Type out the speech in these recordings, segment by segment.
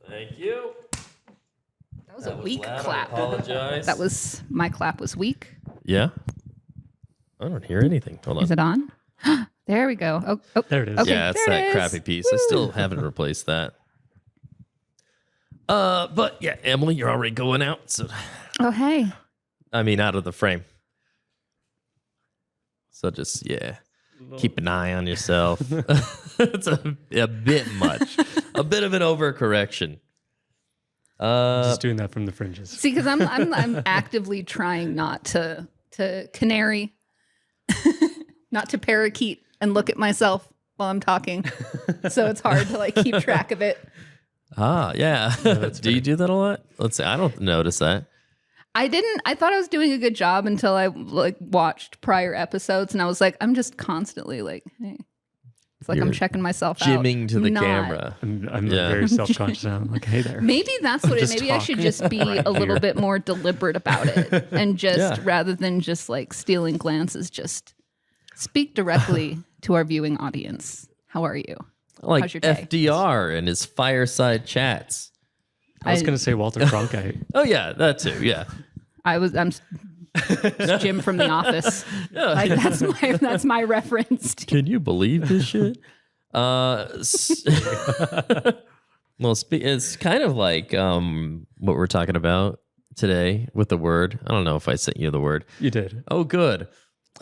Thank you. That was a weak clap. I apologize. My clap was weak. Yeah. I don't hear anything. Hold on. Is it on? There we go. Oh, There it is. Okay, yeah, it's there it that is. crappy piece. I still haven't replaced that. But yeah, Emily, you're already going out. So Oh, hey. I mean, out of the frame. So just keep an eye on yourself. It's a bit much, a bit of an overcorrection. Just doing that from the fringes. See, because I'm actively trying not to canary, not to parakeet and look at myself while I'm talking. So it's hard to like keep track of it. Yeah. Do you do that a lot? Let's say I don't notice that. I didn't. I thought I was doing a good job until I like watched prior episodes, and I was like, I'm just constantly like, hey. It's like I'm checking myself out. Jimming to the camera. I'm very self-conscious now. I'm like, hey there. Maybe that's what it is. Maybe I should just be a little bit more deliberate about it and just rather than just like stealing glances, just speak directly to our viewing audience. How are you? Like How's your day? FDR and his fireside chats. I was going to say Walter Cronkite. Oh yeah, that too. Yeah. I'm Jim from The Office. Like that's my reference. Can you believe this shit? Well, it's kind of like what we're talking about today with the word. I don't know if I sent you the word. You did. Oh, good.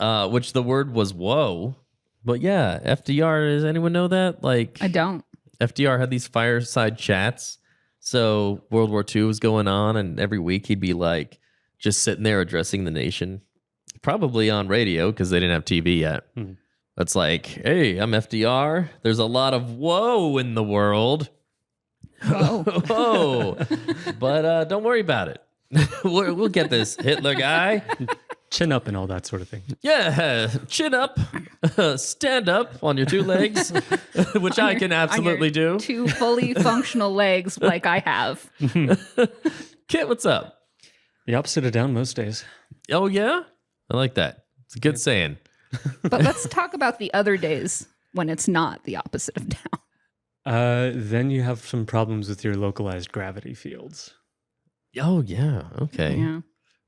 Which the word was whoa. But yeah, FDR, does anyone know that? Like, I don't. FDR had these fireside chats. So World War II was going on, and every week he'd be like just sitting there addressing the nation, probably on radio because they didn't have TV yet. It's like, hey, I'm FDR. There's a lot of whoa in the world. Whoa. Whoa. But don't worry about it. We'll get this Hitler guy. Chin up and all that sort of thing. Yeah, chin up, stand up on your two legs, which I can absolutely do. Two fully functional legs like I have. Kit, what's up? The opposite of down most days. Oh, yeah? I like that. It's a good saying. But let's talk about the other days when it's not the opposite of down. Then you have some problems with your localized gravity fields. Oh, yeah. Okay. Yeah.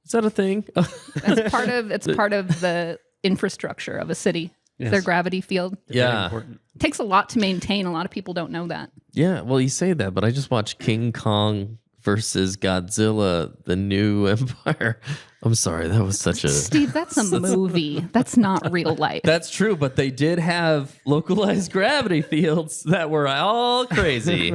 Is that a thing? It's part of the infrastructure of a city. Yes. Their gravity field. They're very important. It takes a lot to maintain. A lot of people don't know that. Yeah, well, you say that, but I just watched King Kong versus Godzilla, The New Empire. I'm sorry, that was such a... Steve, that's a movie. That's not real life. That's true, but they did have localized gravity fields that were all crazy,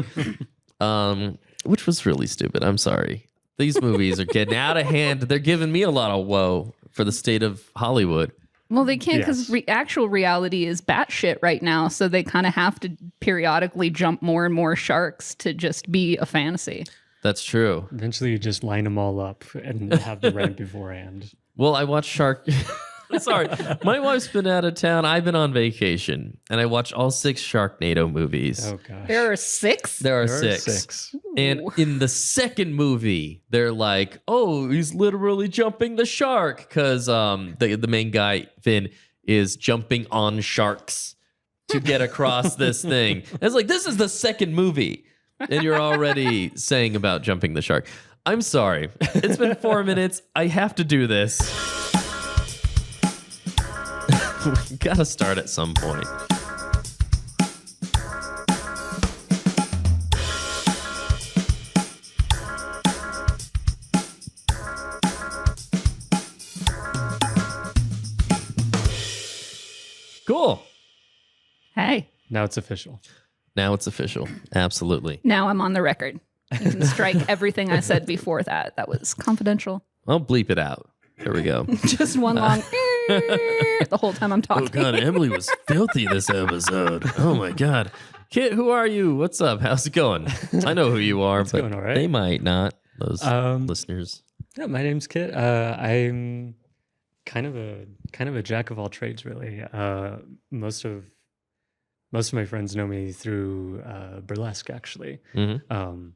which was really stupid. I'm sorry. These movies are getting out of hand. They're giving me a lot of woe for the state of Hollywood. Well, they can't because actual reality is batshit right now. So they kind of have to periodically jump more and more sharks to just be a fantasy. That's true. Eventually you just line them all up and have the rent beforehand. Well, I watched Shark... Sorry, my wife's been out of town. I've been on vacation, and I watched all 6 Sharknado movies. Oh, gosh. There are 6? There are There are 6. 6. And in the second movie, they're like, "Oh, he's literally jumping the shark," because the main guy Finn is jumping on sharks to get across this thing. And it's like, this is the second movie, and you're already saying about jumping the shark. I'm sorry. It's been 4 minutes. I have to do this. We gotta start at some point. Cool. Hey, Now it's official. Now it's official. Absolutely. now I'm on the record. You can strike everything I said before that. That was confidential. I'll bleep it out. There we go. Just one long the whole time I'm talking. Oh God, Emily was filthy this episode. Oh my God. Kit, who are you? What's up? How's it going? I know who you are, but going all right. they might not. Those listeners. Yeah, my name's Kit. I'm kind of a jack of all trades, really. Most of my friends know me through burlesque, actually. Mm-hmm.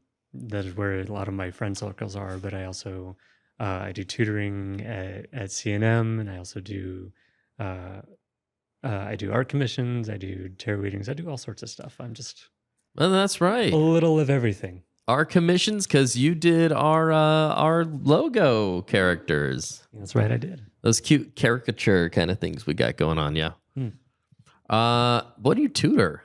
That is where a lot of my friend circles are. But I also I do tutoring at CNM, and I also do I do art commissions. I do tarot readings. I do all sorts of stuff. I'm just Well, that's right. a little of everything. our commissions because you did our logo characters. That's right, I did. Those cute caricature kind of things we got going on. Yeah. What do you tutor?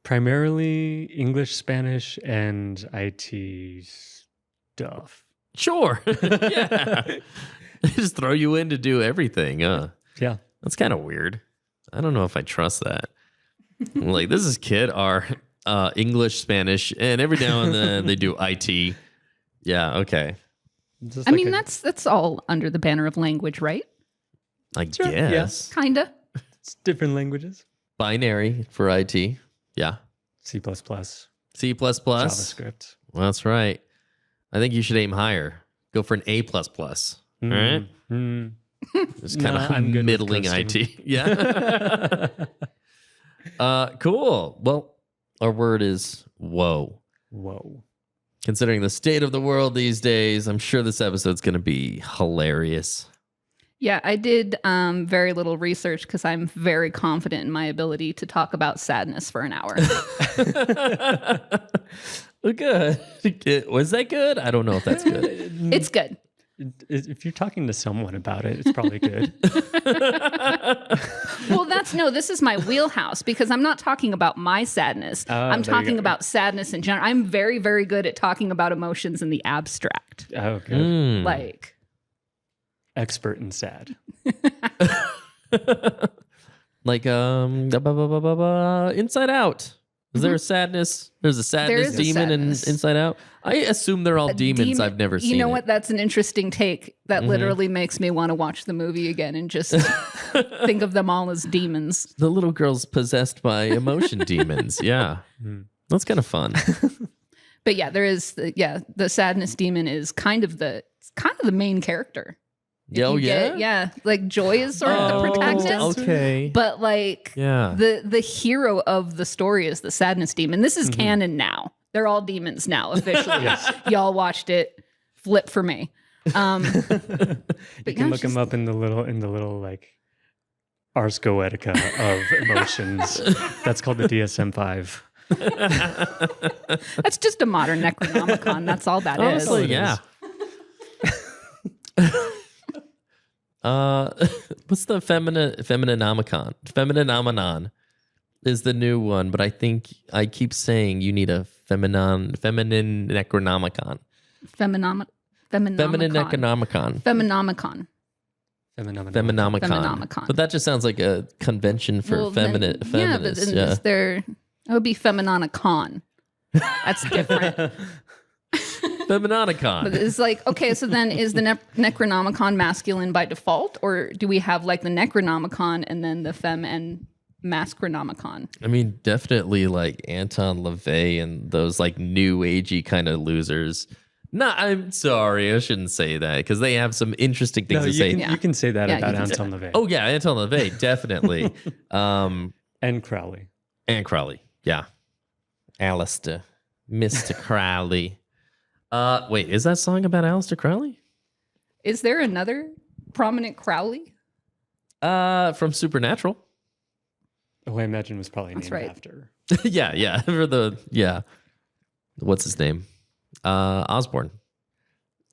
Primarily English, Spanish, and IT stuff. Sure. Yeah. They just throw you in to do everything. Yeah. That's kind of weird. I don't know if I trust that. Like, this is kid are English, Spanish, and every now and then they do IT. Yeah, okay. I mean, that's all under the banner of language, right? I guess. Kinda. It's different languages. Binary for IT. Yeah. C++, C++. JavaScript. Well, that's right. I think you should aim higher. Go for an A++. All right? It's kind of middling IT. Yeah. Cool. Well, our word is whoa. Whoa. Considering the state of the world these days, I'm sure this episode's going to be hilarious. Yeah, I did very little research because I'm very confident in my ability to talk about sadness for an hour. Good. Was that good? I don't know if that's good. It's good. If you're talking to someone about it, it's probably good. Well, this is my wheelhouse because I'm not talking about my sadness. I'm talking about sadness in general. I'm very, very good at talking about emotions in the abstract. Oh, good. Like, expert in sad. Like Inside Out. Is there a sadness? There's a sadness demon in Inside Out. I assume they're all demons. I've never seen. You know what? That's an interesting take. That literally makes me want to watch the movie again and just think of them all as demons. The little girl's possessed by emotion demons. Yeah, that's kind of fun. But yeah, there is. The sadness demon is kind of the main character. Oh yeah, yeah. Like Joy is sort of the protagonist. Okay, but like, yeah, the hero of the story is the sadness demon. This is canon now. They're all demons now officially. Y'all watched it. Flip for me. You can look them up in the little like Ars Goetica of emotions. That's called the DSM-5. That's just a modern Necronomicon. That's all that is. Honestly, yeah. What's the Feminonomicon? Femininomenon is the new one, but I think I keep saying you need a feminine Necronomicon. Feminine Necronomicon. Feminnomicon. But that just sounds like a convention for feminists. Yeah, but then it would be Feminonicon. That's different. Feminonicon. But it's like, okay, so then is the Necronomicon masculine by default, or do we have like the Necronomicon and then the Fem and Masculinomicon? I mean, definitely like Anton LaVey and those like new agey kind of losers. No, I'm sorry, I shouldn't say that because they have some interesting things to say. You can say that about Anton LaVey. Oh yeah, Anton LaVey, definitely. And Crowley. Yeah. Alistair, Mr. Crowley. Wait, is that song about Aleister Crowley? Is there another prominent Crowley? From Supernatural. Oh, I imagine it was probably named right. after. yeah. What's his name? Osborne.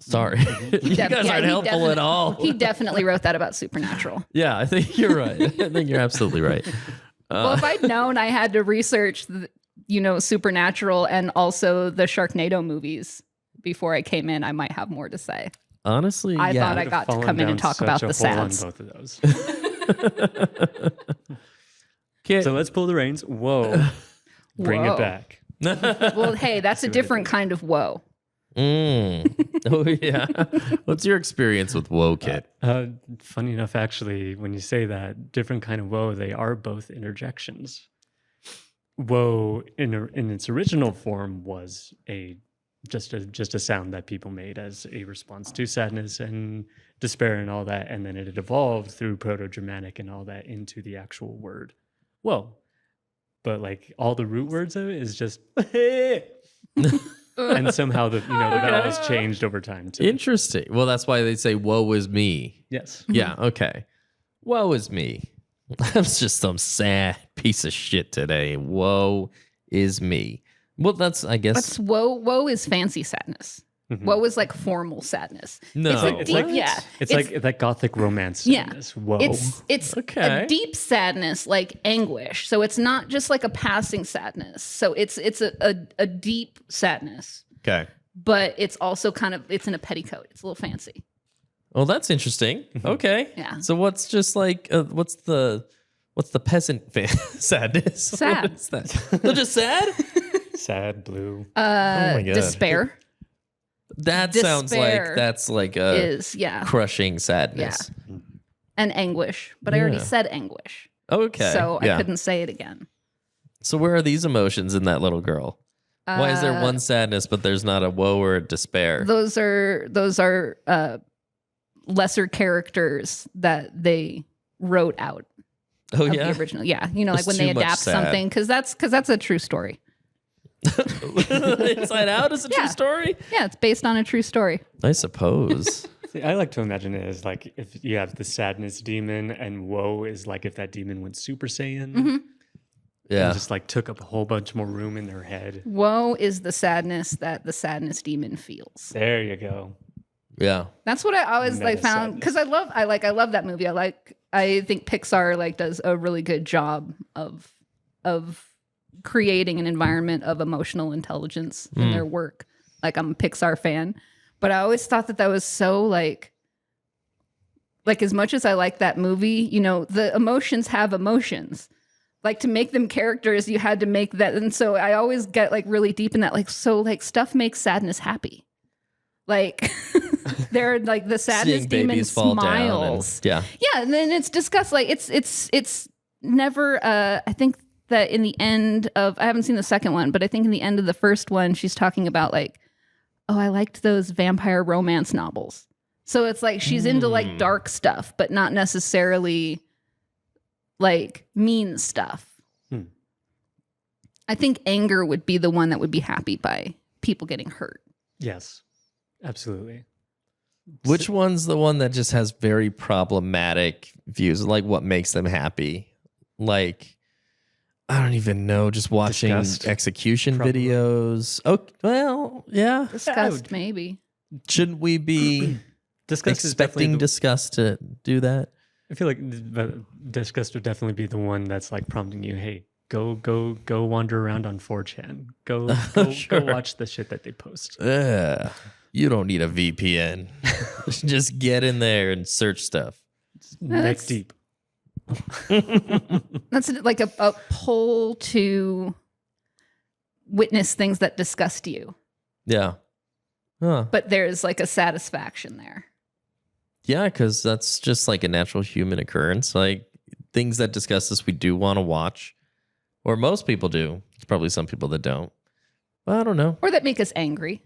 Sorry. You guys aren't helpful at all. He definitely wrote that about Supernatural. Yeah, I think you're right. I think you're absolutely right. Well, if I'd known I had to research, Supernatural and also the Sharknado movies before I came in, I might have more to say. Honestly, I thought I got to come in and talk about the sads. Both of those. So let's pull the reins. Whoa. Bring it back. Well, hey, that's a different kind of whoa. Oh, yeah. What's your experience with whoa, Kit? Funny enough, actually, when you say that, different kind of whoa, they are both interjections. Whoa, in its original form, was just a sound that people made as a response to sadness and despair and all that, and then it had evolved through Proto-Germanic and all that into the actual word whoa. But like all the root words of it is just and somehow the vowels changed over time too. Interesting. Well, that's why they say woe is me. Yes. Yeah, okay. Woe is me. I'm just some sad piece of shit today. Woe is me. Well, that's, I guess. That's woe. Woe is fancy sadness. Mhm. Woe is like formal sadness. No. It's a It's deep, like- yeah. It's like that gothic romance Yeah. sadness. Whoa. It's Okay. a deep sadness, like anguish. So it's not just like a passing sadness. So it's a deep sadness, Okay. but it's also it's in a petticoat. It's a little fancy. Well, that's interesting. Okay. Yeah. So what's just like what's the peasant sadness? Sad. What is that? They're just sad? Sad, blue. my God. Despair That sounds Despair like that's like a is crushing sadness. and anguish, but I already Yeah. said anguish, Okay. so yeah. I couldn't say it again. So where are these emotions in that little girl? Why is there one sadness but there's not a woe or a despair? Those are lesser characters that they wrote out Oh of yeah. the original. Yeah, you know, There's like when they too much adapt sad. something, because that's a true story. Inside Out is a true Yeah. story? Yeah, it's based on a true story. I suppose. See, I like to imagine it as like if you have the sadness demon and woe is like if that demon went Super Saiyan Yeah. and just like took up a whole bunch more room in their head. Woe is the sadness that the sadness demon feels. There you go. Yeah. That's what I always like Meta found, because I love that movie. I think Pixar like does a really good job of creating an environment of emotional intelligence in their work. Like, I'm a Pixar fan, but I always thought that was so like as much as I like that movie, you know, the emotions have emotions. Like, to make them characters, you had to make that. And so I always get like really deep in that. Like, so like stuff makes sadness happy. Like they're like the sadness Seeing demon babies fall down. smiles. Yeah. Yeah, and then it's discussed like it's never I think that in the end of, I haven't seen the second one, but I think in the end of the first one she's talking about like, oh, I liked those vampire romance novels. So it's like she's into like dark stuff, but not necessarily like mean stuff. I think anger would be the one that would be happy by people getting hurt. Yes, absolutely. Which one's the one that just has very problematic views? Like, what makes them happy? Like, I don't even know. Just watching Disgust, execution probably. videos. Oh, well, yeah. Disgust, maybe. Shouldn't we be Disgust is definitely expecting the, disgust to do that? I feel like disgust would definitely be the one that's like prompting you, hey, go wander around on 4chan. Go Sure. go watch the shit that they post. Ugh, you don't need a VPN. Just get in there and search stuff. Neck that's- deep. That's like a pull to witness things that disgust you, Yeah. Huh. but there's like a satisfaction there. Yeah, because that's just like a natural human occurrence. Like, things that disgust us, we do want to watch. Or most people do. There's probably some people that don't. But I don't know. Or that make us angry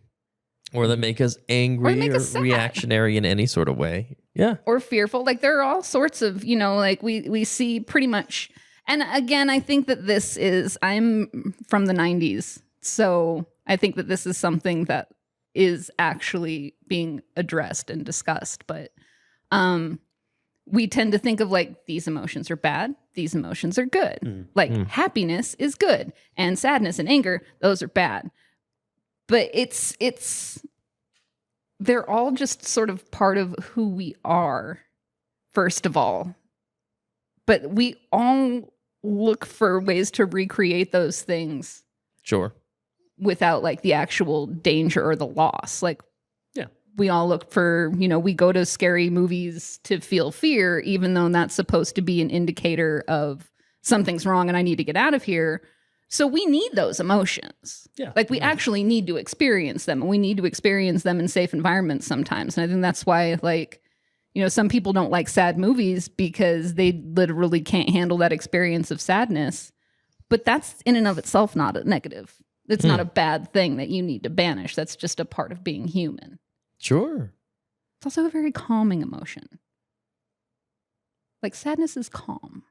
Or that make us angry make or us sad. reactionary in any sort of way. Yeah. or fearful. Like, there are all sorts of, you know, like we see pretty much. And again, I think that I'm from the 90s. So I think that this is something that is actually being addressed and discussed. But we tend to think of like, these emotions are bad, these emotions are good. Like, happiness is good, and sadness and anger, those are bad. But they're all just sort of part of who we are, first of all. But we all look for ways to recreate those things Sure. without like the actual danger or the loss. Like, Yeah. we all look for, you know, we go to scary movies to feel fear, even though that's supposed to be an indicator of something's wrong and I need to get out of here. So we need those emotions. Yeah. Like, we actually need to experience them, and we need to experience them in safe environments sometimes. And I think that's why, like, you know, some people don't like sad movies because they literally can't handle that experience of sadness. But that's in and of itself not a negative. It's not a bad thing that you need to banish. That's just a part of being human. Sure. It's also a very calming emotion. Like, sadness is calm.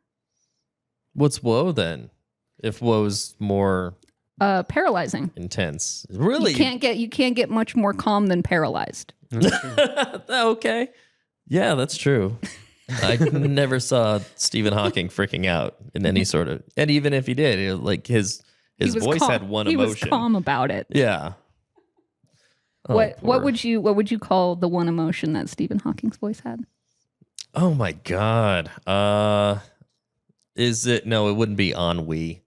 What's woe then? If woe's more Paralyzing. intense. Really? You can't get much more calm than paralyzed. Okay. Yeah, that's true. I never saw Stephen Hawking freaking out in any sort of, and even if he did, like his His voice had one he emotion. was calm about it. Yeah. Oh, What would you call the one emotion that Stephen Hawking's voice had? Oh my God. Is it? No, it wouldn't be ennui.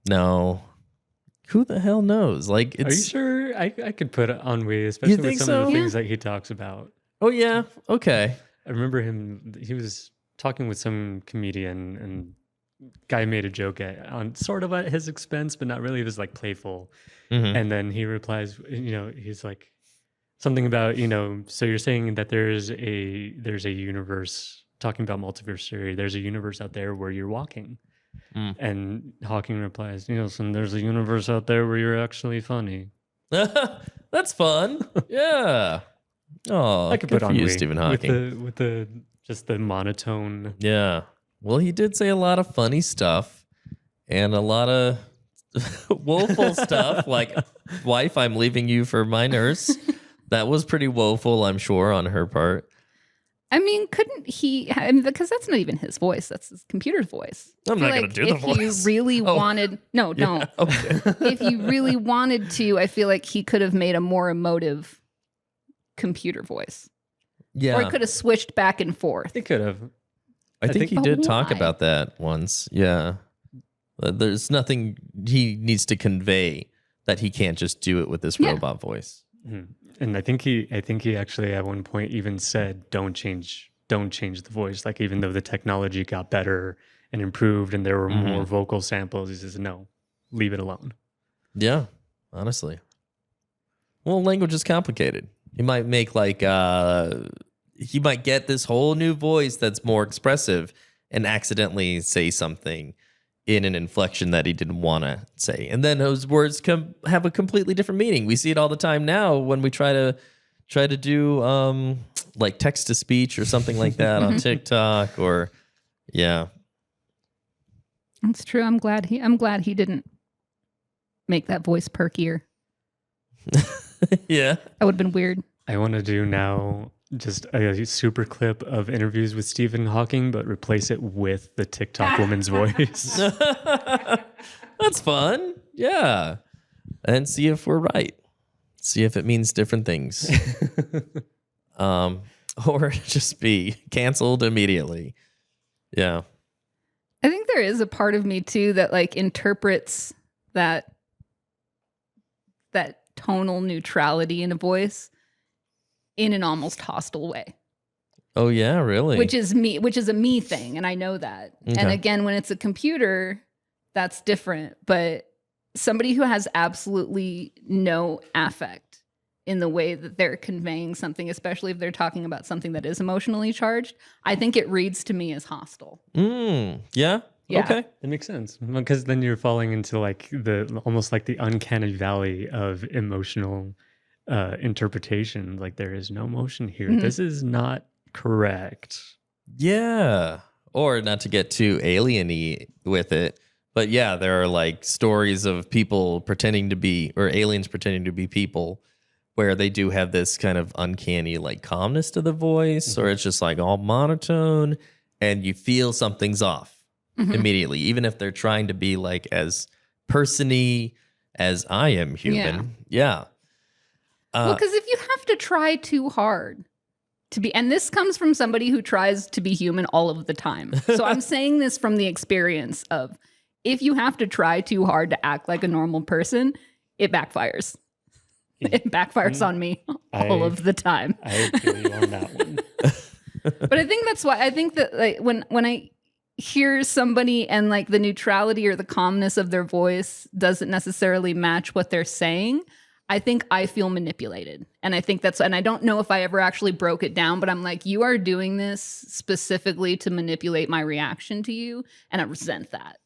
No. Who the hell knows? Like, it's. Are you sure? I could put ennui, especially with some of the things that he talks about. Oh yeah. Okay. I remember him. He was talking with some comedian, and guy made a joke on sort of at his expense, but not really. It was like playful. Mhm. And then he replies, he's like something about, so you're saying that there's a universe, talking about multiverse theory. There's a universe out there where you're walking. And Hawking replies, so there's a universe out there where you're actually funny. That's fun. Yeah. Oh, I could good put for on you, Stephen Hawking. with the just the monotone. Yeah. Well, he did say a lot of funny stuff and a lot of woeful stuff, like, wife, I'm leaving you for my nurse. That was pretty woeful, I'm sure, on her part. I mean, couldn't he? I mean, because that's not even his voice. That's his computer's voice. I'm not going to do the voice. If you really wanted, no, don't. Okay. If you really wanted to, I feel like he could have made a more emotive computer voice. Yeah. Or it could have switched back and forth. It could have. I think he did talk why? about that once. Yeah. There's nothing he needs to convey that he can't just do it with this robot voice. And I think he actually at one point even said, don't change the voice. Like, even though the technology got better and improved and there were more vocal samples, he says, no, leave it alone. Yeah, honestly. Well, language is complicated. He might make he might get this whole new voice that's more expressive and accidentally say something in an inflection that he didn't want to say. And then those words have a completely different meaning. We see it all the time now when we try to do like text to speech or something like that on TikTok or yeah. That's true. I'm glad he didn't make that voice perkier. Yeah. That would have been weird. I want to do now just a super clip of interviews with Stephen Hawking, but replace it with the TikTok woman's voice. That's fun. Yeah. And see if we're right. See if it means different things. Or just be canceled immediately. Yeah. I think there is a part of me too that like interprets that tonal neutrality in a voice in an almost hostile way. Oh yeah, really? Which is a me thing, and I know that. Okay. And again, when it's a computer, that's different, but somebody who has absolutely no affect in the way that they're conveying something, especially if they're talking about something that is emotionally charged, I think it reads to me as hostile. Yeah. Yeah. Okay. That makes sense, because then you're falling into like almost like the uncanny valley of emotional interpretation. Like, there is no emotion here. This is not correct. Yeah. Or not to get too alien-y with it, but yeah, there are like stories of people pretending to be, or aliens pretending to be people, where they do have this kind of uncanny like calmness to the voice, or it's just like all monotone, and you feel something's off immediately, even if they're trying to be like as person-y as I am human. Yeah. Well, because if you have to try too hard to be, and this comes from somebody who tries to be human all of the time. So I'm saying this from the experience of, if you have to try too hard to act like a normal person, it backfires. It backfires on me all of the time. I feel you on that one. But I think that's why I think that like when I hear somebody and like the neutrality or the calmness of their voice doesn't necessarily match what they're saying, I think I feel manipulated. And I think and I don't know if I ever actually broke it down, but I'm like, you are doing this specifically to manipulate my reaction to you. And I resent that.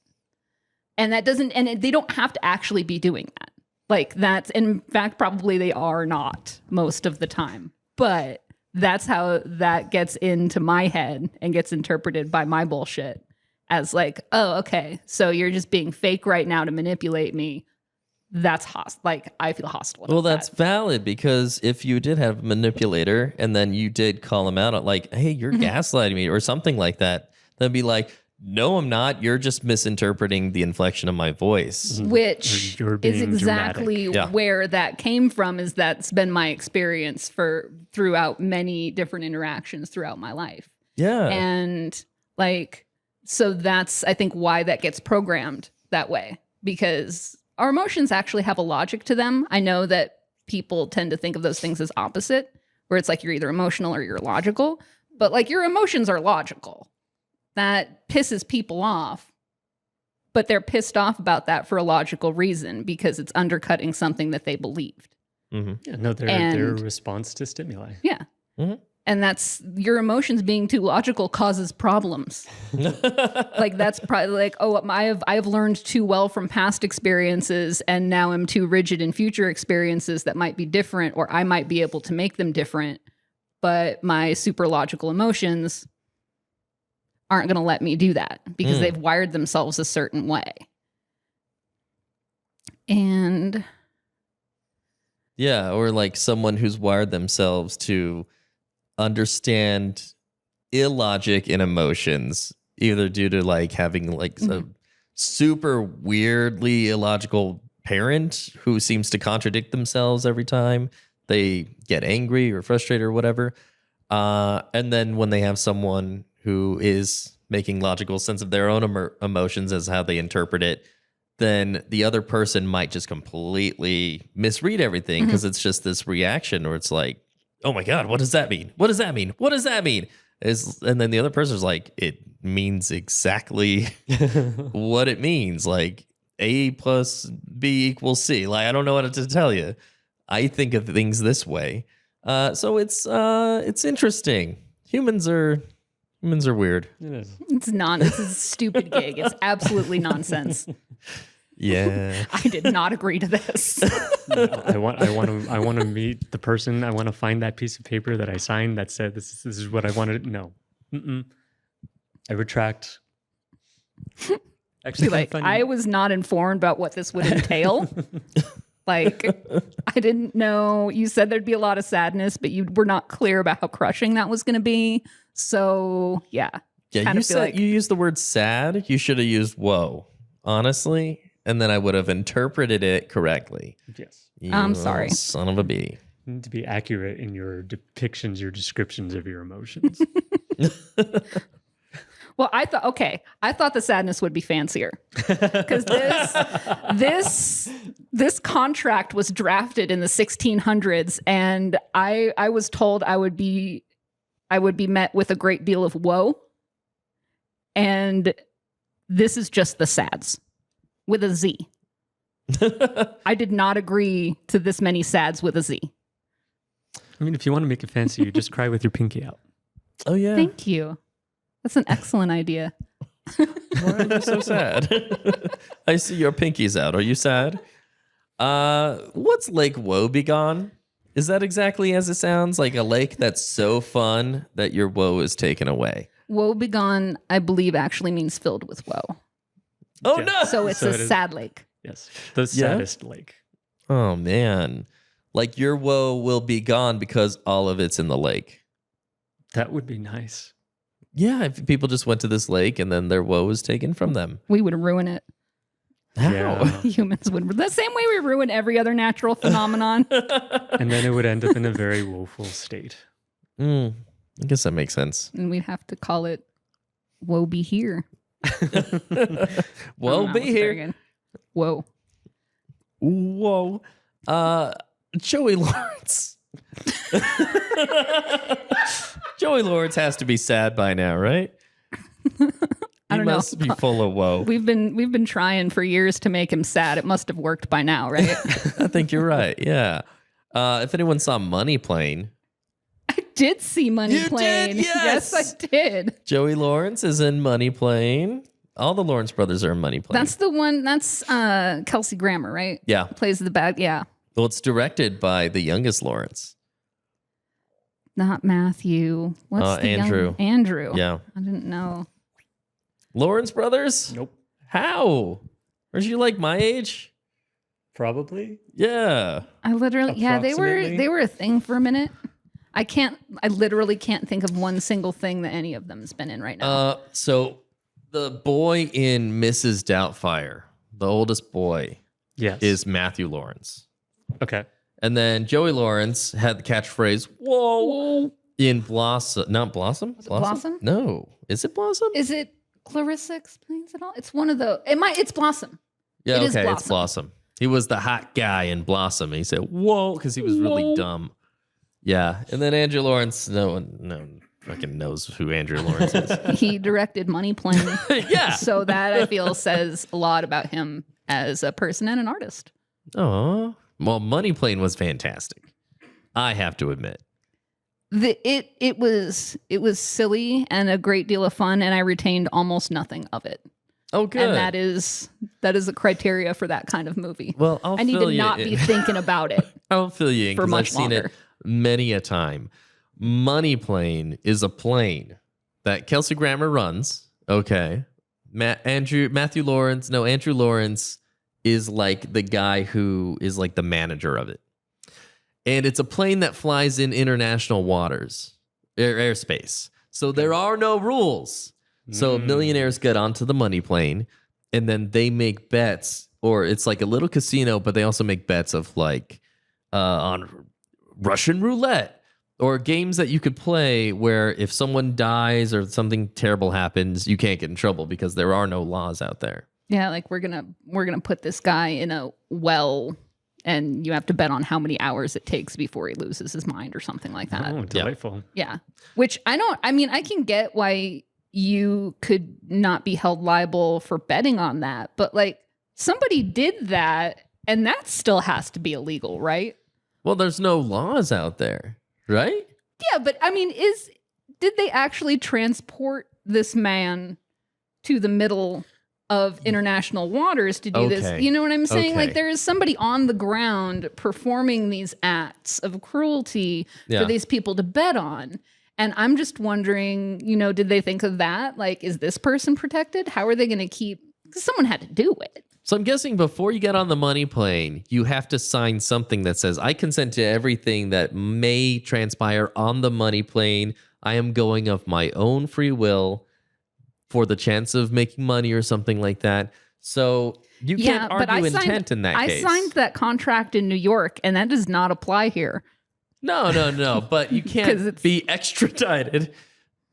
And they don't have to actually be doing that. Like, that's, in fact, probably they are not most of the time. But that's how that gets into my head and gets interpreted by my bullshit as like, oh, okay, so you're just being fake right now to manipulate me. That's hostile. Like, I feel hostile. Well, that's valid, because if you did have a manipulator and then you did call him out on like, hey, you're gaslighting me or something like that, then be like, no, I'm not. You're just misinterpreting the inflection of my voice. Which You're is being exactly dramatic. Yeah. where that came from. Is that's been my experience throughout many different interactions throughout my life. Yeah. And like, so that's, I think, why that gets programmed that way, because our emotions actually have a logic to them. I know that people tend to think of those things as opposite, where it's like you're either emotional or you're logical, but like your emotions are logical. That pisses people off, but they're pissed off about that for a logical reason because it's undercutting something that they believed. Mm-hmm. Yeah, no, their response to stimuli. Yeah. Mm-hmm. And that's your emotions being too logical causes problems. Like that's probably like, oh, I've learned too well from past experiences and now I'm too rigid in future experiences that might be different, or I might be able to make them different. But my super logical emotions aren't going to let me do that because they've wired themselves a certain way. And yeah, or like someone who's wired themselves to understand illogic in emotions, either due to like having like a super weirdly illogical parent who seems to contradict themselves every time they get angry or frustrated or whatever. And then when they have someone who is making logical sense of their own emotions as how they interpret it, then the other person might just completely misread everything because it's just this reaction where it's like, oh my God, what does that mean? What does that mean? What does that mean? And then the other person's like, it means exactly what it means. Like A plus B equals C. Like, I don't know what to tell you. I think of things this way. So it's interesting. Humans are weird. It is. it's it's a stupid gig. It's absolutely nonsense. Yeah. I did not agree to this. I want to meet the person. I want to find that piece of paper that I signed that said this is what I wanted. No, I retract. Actually, Like, I was not informed about what this would entail. Like, I didn't know. You said there'd be a lot of sadness, but you were not clear about how crushing that was going to be. So, yeah. Yeah, Kinda you feel said like- you used the word sad. You should have used whoa, honestly, and then I would have interpreted it correctly. yes. I'm You sorry. son of a bee. You need to be accurate in your depictions, your descriptions of your emotions. Well, I thought the sadness would be fancier because this contract was drafted in the 1600s, and I was told I would be met with a great deal of woe, and this is just the sads with a Z. I did not agree to this many sads with a Z. I mean, if you want to make it fancy, you just cry with your pinky out. Oh yeah. Thank you. That's an excellent idea. Why are you so sad? I see your pinky's out. Are you sad? What's Lake Woebegone? Is that exactly as it sounds? Like a lake that's so fun that your woe is taken away. Woe begone, I believe, actually means filled with woe. Oh Yeah. no! So it's So a it is- sad lake. Yes, the saddest lake. Oh man. Like your woe will be gone because all of it's in the lake. That would be nice. Yeah, if people just went to this lake and then their woe was taken from them. We would ruin it. How? Yeah. Humans would. The same way we ruin every other natural phenomenon. And then it would end up in a very woeful state. I guess that makes sense. And we'd have to call it woe be here. Woe be here. Whoa. Whoa. Joey Lawrence. Joey Lawrence has to be sad by now, right? I don't know. He must be full of woe. We've been trying for years to make him sad. It must have worked by now, right? I think you're right. Yeah. If anyone saw Money Plane, I did see Money You did? Plane. Yes! I did. Joey Lawrence is in Money Plane. All the Lawrence brothers are in Money Plane. That's the one. That's Kelsey Grammer, right? Yeah. Plays the bad. Yeah. Well, it's directed by the youngest Lawrence. Not Matthew. What's the Andrew. Andrew. Yeah. I didn't know. Lawrence brothers? Nope. How? Are you like my age? Probably. Yeah. I literally, yeah, Approximately. they were a thing for a minute. I literally can't think of one single thing that any of them has been in right now. So The boy in Mrs. Doubtfire, the oldest boy, Yes. is Matthew Lawrence. Okay. And then Joey Lawrence had the catchphrase, whoa, in Blossom. Not Blossom? it Blossom? No. Is it Blossom? Is it Clarissa Explains It All? It's one of the. It's Blossom. Yeah, It is okay, it's Blossom. He was the hot guy in Blossom. And he said, whoa, because he was really dumb. Yeah. And then Andrew Lawrence, no one fucking knows who Andrew Lawrence is. He directed Money Plane. Yeah. So that I feel says a lot about him as a person and an artist. Oh, well, Money Plane was fantastic. I have to admit. It was silly and a great deal of fun, and I retained almost nothing of it. Oh, good. And that is a criteria for that kind of movie. Well, I need to not be thinking about it. I'll fill you in for because much I've seen longer. it many a time. Money Plane is a plane that Kelsey Grammer runs. Okay. Andrew Lawrence is like the guy who is like the manager of it. And it's a plane that flies in international waters, airspace. So there are no rules. So millionaires get onto the money plane and then they make bets, or it's like a little casino, but they also make bets of like on Russian roulette or games that you could play where if someone dies or something terrible happens, you can't get in trouble because there are no laws out there. Yeah, like we're gonna put this guy in a well, and you have to bet on how many hours it takes before he loses his mind or something like that. Oh, delightful. Yeah. Which I can get why you could not be held liable for betting on that, but like somebody did that and that still has to be illegal, right? Well, there's no laws out there, right? Yeah, but I mean, did they actually transport this man to the middle of international waters to do this? You know what I'm saying? Okay. Like there is somebody on the ground performing these acts of cruelty for these people to bet on. And I'm just wondering, did they think of that? Like, is this person protected? How are they going to keep? Because someone had to do it. So I'm guessing before you get on the money plane, you have to sign something that says, I consent to everything that may transpire on the money plane. I am going of my own free will for the chance of making money or something like that. So you can't argue intent in that case. I signed that contract in New York, and that does not apply here. No. But you can't be extradited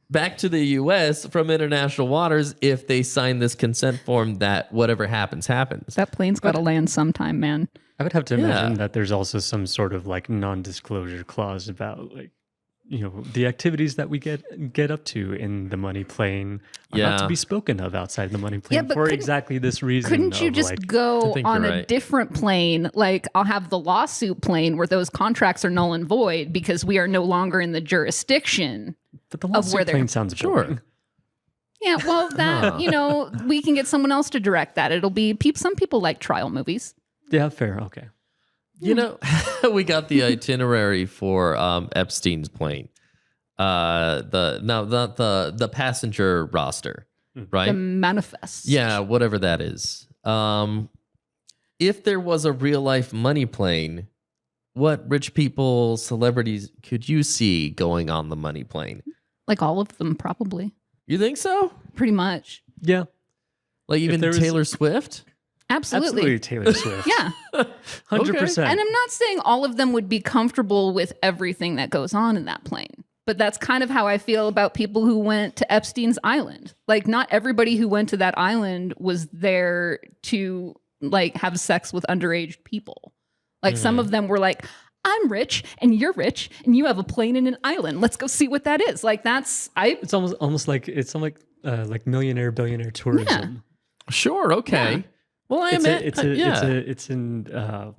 back to the U.S. from international waters if they sign this consent form that whatever happens. That plane's got to land sometime, man. I would have to imagine that there's also some sort of like non-disclosure clause about like, the activities that we get up to in the money plane are not to be spoken of outside the money plane for exactly this reason. Couldn't you just go on a different plane? Like I'll have the lawsuit plane where those contracts are null and void because we are no longer in the jurisdiction. But the lawsuit plane sounds boring. Yeah, well, that, we can get someone else to direct that. It'll be some people like trial movies. Yeah, fair. Okay. We got the itinerary for Epstein's plane. The passenger roster, right? The manifest. Yeah, whatever that is. If there was a real life money plane, what rich people, celebrities could you see going on the money plane? Like all of them, probably. You think so? Pretty much. Yeah. Like even Taylor Swift? Absolutely Taylor Swift. Yeah. 100%. And I'm not saying all of them would be comfortable with everything that goes on in that plane. But that's kind of how I feel about people who went to Epstein's Island. Like not everybody who went to that island was there to like have sex with underage people. Like some of them were like, I'm rich and you're rich and you have a plane and an island. Let's go see what that is. Like it's almost like like millionaire billionaire tourism. Yeah. Sure, okay. Yeah. Well, it's in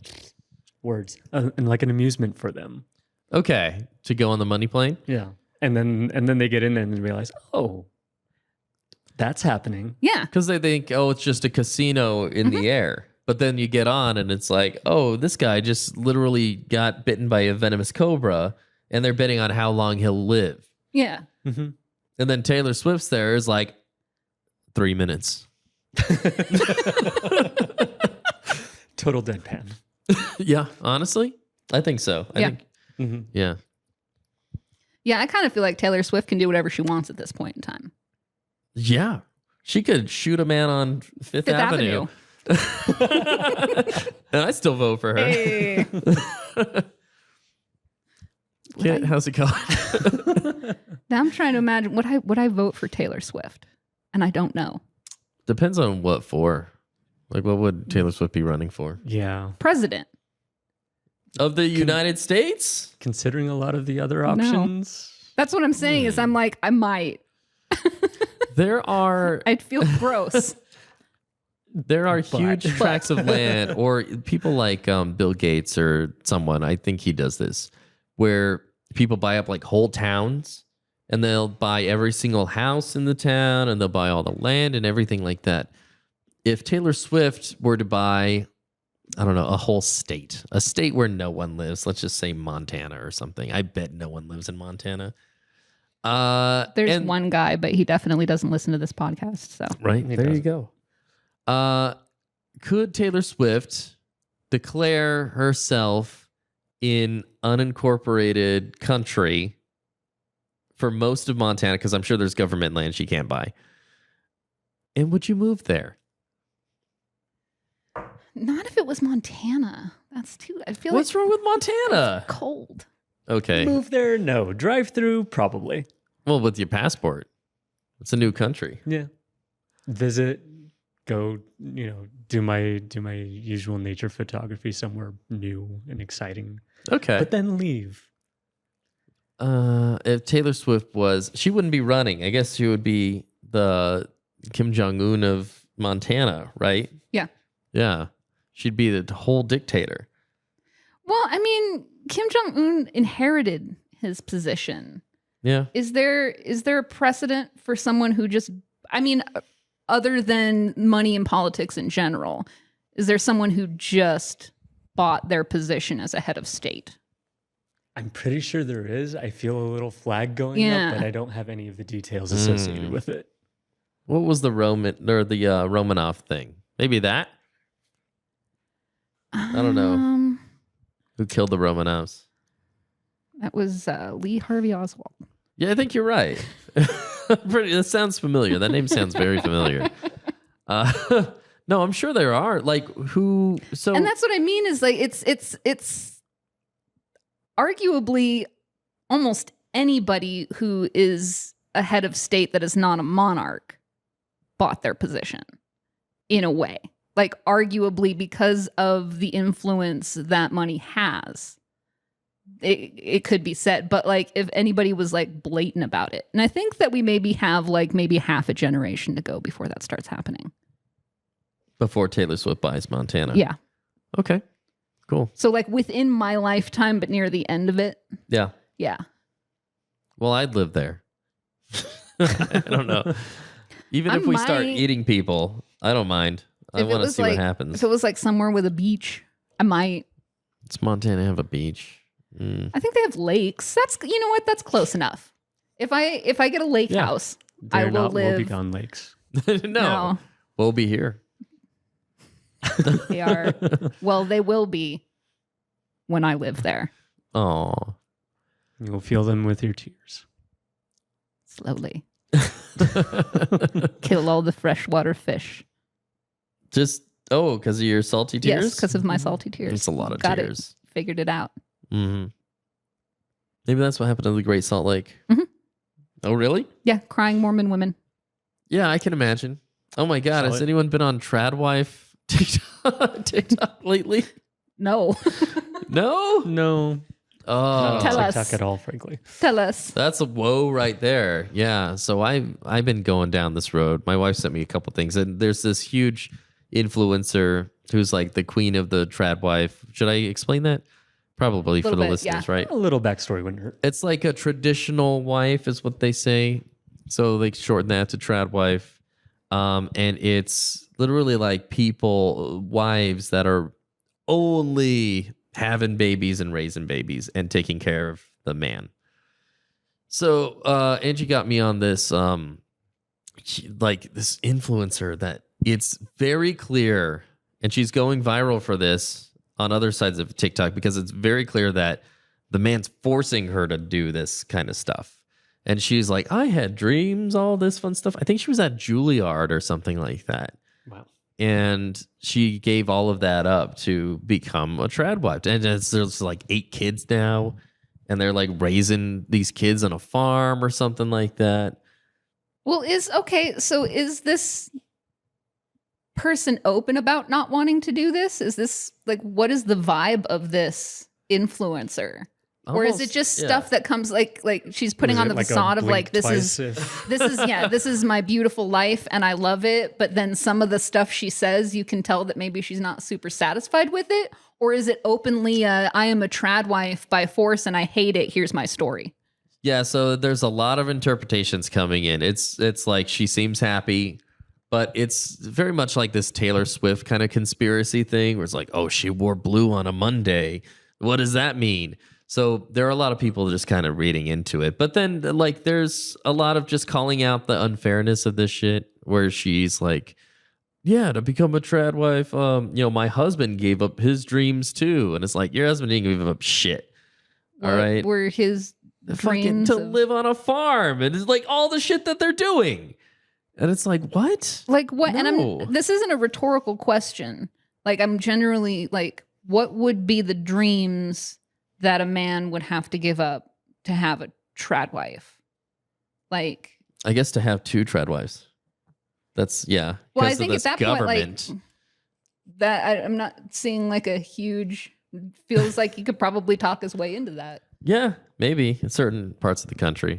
words and like an amusement for them. Okay, to go on the money plane. Yeah, and then they get in and realize, oh, that's happening. Yeah, because they think, oh, it's just a casino in the air. But then you get on and it's like, oh, this guy just literally got bitten by a venomous cobra, and they're betting on how long he'll live. Yeah, mm-hmm. And then Taylor Swift's there is like 3 minutes. Total deadpan. Yeah, honestly, I think so. I think, yeah. Yeah, I kind of feel like Taylor Swift can do whatever she wants at this point in time. Yeah. She could shoot a man on Fifth Avenue. And I still vote for her. Hey. Kit, how's it going? Now I'm trying to imagine would I vote for Taylor Swift, and I don't know. Depends on what for. Like, what would Taylor Swift be running for? Yeah. President. Of the United States? Considering a lot of the other options. That's what I'm saying. Is I'm like I might. There are I'd feel gross. huge tracts of land, or people like Bill Gates or someone, I think he does this, where people buy up like whole towns and they'll buy every single house in the town and they'll buy all the land and everything like that. If Taylor Swift were to buy, I don't know, a whole state, a state where no one lives, let's just say Montana or something. I bet no one lives in Montana. There's one guy, but he definitely doesn't listen to this podcast. So right there you go. Could Taylor Swift declare herself in unincorporated country for most of Montana? Because I'm sure there's government land she can't buy. And would you move there? not if it was Montana. That's too. I feel What's like wrong with Montana? it's cold. Okay. Move there? No. Drive through? Probably. Well, with your passport, it's a new country. Yeah. Visit, go, do my usual nature photography somewhere new and exciting. Okay. But then leave. If Taylor Swift was, she wouldn't be running. I guess she would be the Kim Jong-un of Montana, right? Yeah. Yeah. She'd be the whole dictator. Well, I mean, Kim Jong-un inherited his position. Yeah. Is there a precedent for someone who just, I mean, other than money and politics in general, is there someone who just bought their position as a head of state? I'm pretty sure there is. I feel a little flag going up, but I don't have any of the details associated with it. What was the Romanov thing? Maybe that? I don't know. Who killed the Romanovs? That was Lee Harvey Oswald. Yeah, I think you're right. That sounds familiar. That name sounds very familiar. No, I'm sure there are. Like who? So, and that's what I mean is like it's arguably almost anybody who is a head of state that is not a monarch bought their position in a way. Like arguably because of the influence that money has. It could be said, but like if anybody was like blatant about it. And I think that we maybe have like maybe half a generation to go before that starts happening. Before Taylor Swift buys Montana. Yeah. Okay. Cool. So like within my lifetime, but near the end of it. Yeah. Yeah. Well, I'd live there. I don't know. Even if we start eating people, I don't mind. I want to see what happens. If it was like somewhere with a beach, I might. Does Montana have a beach? I think they have lakes. That's you know what? That's close enough. If I get a lake house, I will live. Wobegon Lakes. No, we'll be here. They are. Well, they will be when I live there. Oh, You'll feel them with your tears. Slowly. Kill all the freshwater fish. Just because of your salty tears? Yes, because of my salty tears. It's a lot of Got tears. It. Figured it out. Mm-hmm. Maybe that's what happened to the Great Salt Lake. Mm-hmm. Oh, really? Yeah, crying Mormon women. Yeah, I can imagine. Oh my God, has anyone been on Tradwife TikTok lately? No. No? No. Oh, Tell us. TikTok at all, frankly. Tell us. That's a whoa right there. Yeah. So I've been going down this road. My wife sent me a couple things, and there's this huge influencer who's like the queen of the Tradwife. Should I explain that? Probably for the listeners, right? A little backstory wouldn't hurt. It's like a traditional wife, is what they say. So they shorten that to Tradwife. And it's literally like wives that are only having babies and raising babies and taking care of the man. So Angie got me on this this influencer that it's very clear, and she's going viral for this on other sides of TikTok because it's very clear that the man's forcing her to do this kind of stuff. And she's like, I had dreams, all this fun stuff. I think she was at Juilliard or something like that. Wow. And she gave all of that up to become a trad wife. And there's like 8 kids now. And they're like raising these kids on a farm or something like that. Well, so is this person open about not wanting to do this? Is this like, what is the vibe of this influencer? Or is it just stuff that comes like she's putting on the facade of like, this is my beautiful life and I love it. But then some of the stuff she says, you can tell that maybe she's not super satisfied with it. Or is it openly, I am a trad wife by force and I hate it. Here's my story. Yeah, so there's a lot of interpretations coming in. It's like she seems happy, but it's very much like this Taylor Swift kind of conspiracy thing where it's like, oh, she wore blue on a Monday. What does that mean? So there are a lot of people just kind of reading into it. But then like there's a lot of just calling out the unfairness of this shit where she's like, yeah, to become a trad wife, my husband gave up his dreams too. And it's like, your husband didn't give up shit. All right. Were his dreams to live on a farm, and it's like all the shit that they're doing, and it's like what, like what? No. And this isn't a rhetorical question. Like I'm generally like, what would be the dreams that a man would have to give up to have a trad wife? Like, I guess to have 2 trad wives. That's Well, I think at that point, like that, I'm not seeing like a huge. Feels like he could probably talk his way into that. Yeah, maybe in certain parts of the country.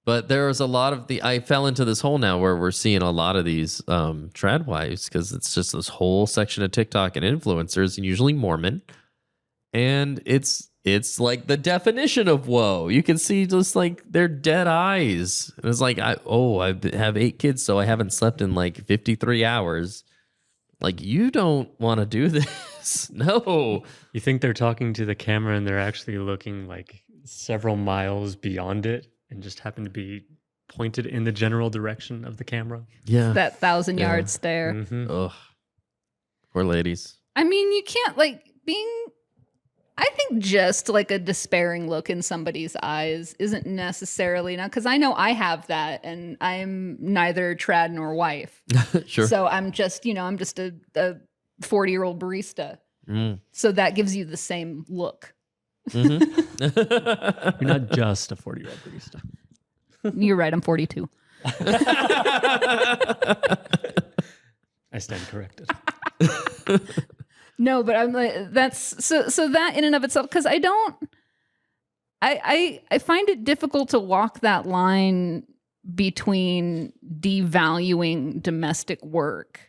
But there was a lot of I fell into this hole now where we're seeing a lot of these trad wives because it's just this whole section of TikTok and influencers, and usually Mormon. And it's like the definition of woe. You can see just like their dead eyes. And it's like, I have 8 kids, so I haven't slept in like 53 hours. Like, you don't want to do this. No. You think they're talking to the camera and they're actually looking like several miles beyond it and just happen to be pointed in the general direction of the camera? Yeah. That 1,000-yard stare. Mm-hmm. Ugh. Poor ladies. I mean, you can't I think just like a despairing look in somebody's eyes isn't necessarily now, because I know I have that and I'm neither trad nor wife. Sure. So I'm just, I'm just a 40-year-old barista. So that gives you the same look. Mm-hmm. You're not just a 40-year-old barista. You're right. I'm 42. I stand corrected. No, but I'm like, that's so that in and of itself, because I find it difficult to walk that line between devaluing domestic work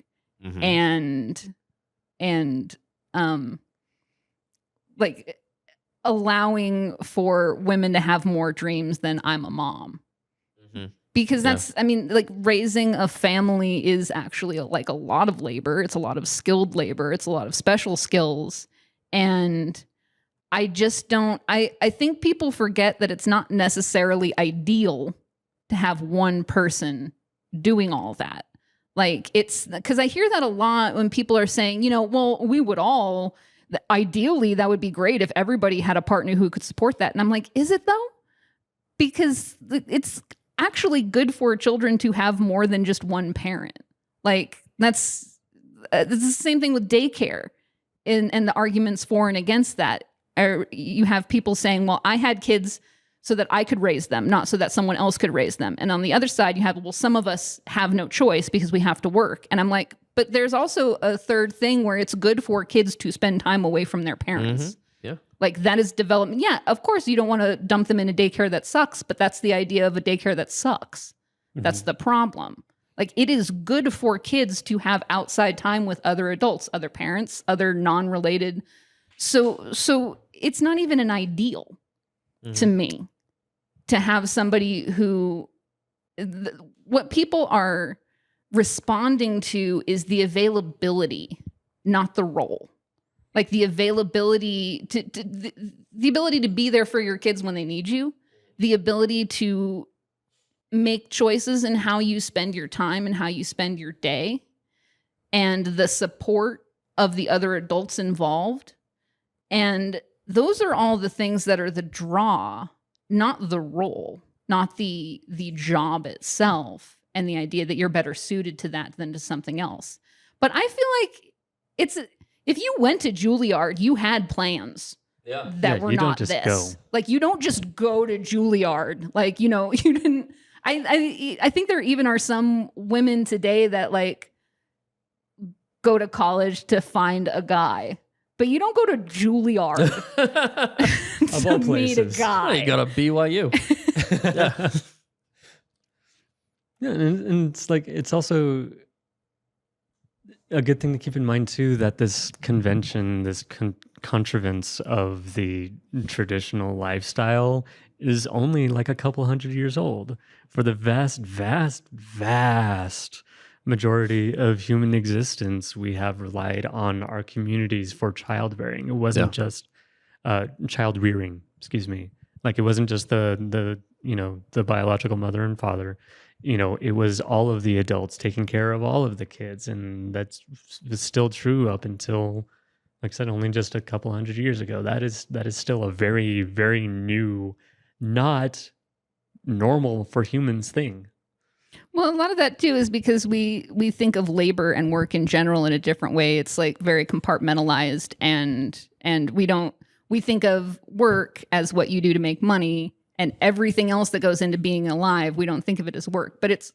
and like allowing for women to have more dreams than I'm a mom. Because that's, I mean, like raising a family is actually like a lot of labor. It's a lot of skilled labor. It's a lot of special skills. And I just don't, I think people forget that it's not necessarily ideal to have one person doing all that. Like it's, because I hear that a lot when people are saying, well, we would all, ideally that would be great if everybody had a partner who could support that. And I'm like, is it though? Because it's actually good for children to have more than just one parent. Like that's the same thing with daycare and the arguments for and against that. You have people saying, well, I had kids so that I could raise them, not so that someone else could raise them. And on the other side, you have, well, some of us have no choice because we have to work. And I'm like, but there's also a third thing where it's good for kids to spend time away from their parents. Yeah. Like that is development. Yeah, of course you don't want to dump them in a daycare that sucks, but that's the idea of a daycare that sucks. That's the problem. Like it is good for kids to have outside time with other adults, other parents, other non-related. So it's not even an ideal to me to have somebody who, what people are responding to is the availability, not the role. Like the availability the ability to be there for your kids when they need you, the ability to make choices in how you spend your time and how you spend your day, and the support of the other adults involved. And those are all the things that are the draw, not the role. not the job itself and the idea that you're better suited to that than to something else. But I feel like if you went to Juilliard, you had plans that were not this. Go. Like, you don't just go to Juilliard. Like, you know, you didn't. I think there even are some women today that like go to college to find a guy, but you don't go to Juilliard of all places. Meet a guy. Well, you go to BYU. Yeah. Yeah, and it's like, it's also a good thing to keep in mind too, that this convention, this contrivance of the traditional lifestyle is only like a couple hundred years old. For the vast majority of human existence, we have relied on our communities for childbearing. It wasn't just child rearing, excuse me. Like, it wasn't just the you know, the biological mother and father. You know, it was all of the adults taking care of all of the kids, and that's still true up until, like I said, only just a couple hundred years ago. That is still a very, very new, not normal for humans thing. Well, a lot of that too is because we think of labor and work in general in a different way. It's like very compartmentalized, and we think of work as what you do to make money, and everything else that goes into being alive, we don't think of it as work, but it's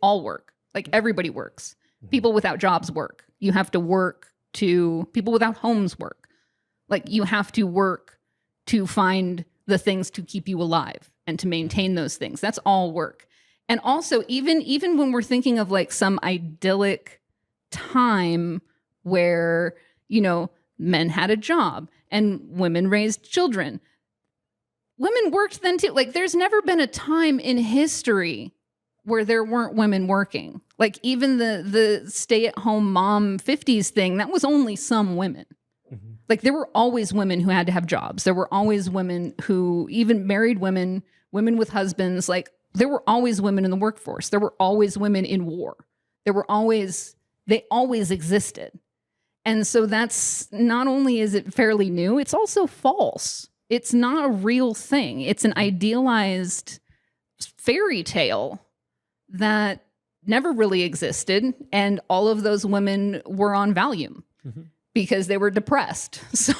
all work. Like, everybody works. People without jobs work. You have to work to, people without homes work. Like, you have to work to find the things to keep you alive and to maintain those things. That's all work. And also, even when we're thinking of like some idyllic time where, you know, men had a job and women raised children, women worked then too. Like, there's never been a time in history where there weren't women working. Like, even the stay-at-home mom 50s thing, that was only some women. Mm-hmm. Like, there were always women who had to have jobs. There were always women who, even married women with husbands, like, there were always women in the workforce. There were always women in war. They always existed. And so that's, not only is it fairly new, it's also false. It's not a real thing. It's an idealized fairy tale that never really existed. And all of those women were on Valium because they were depressed. So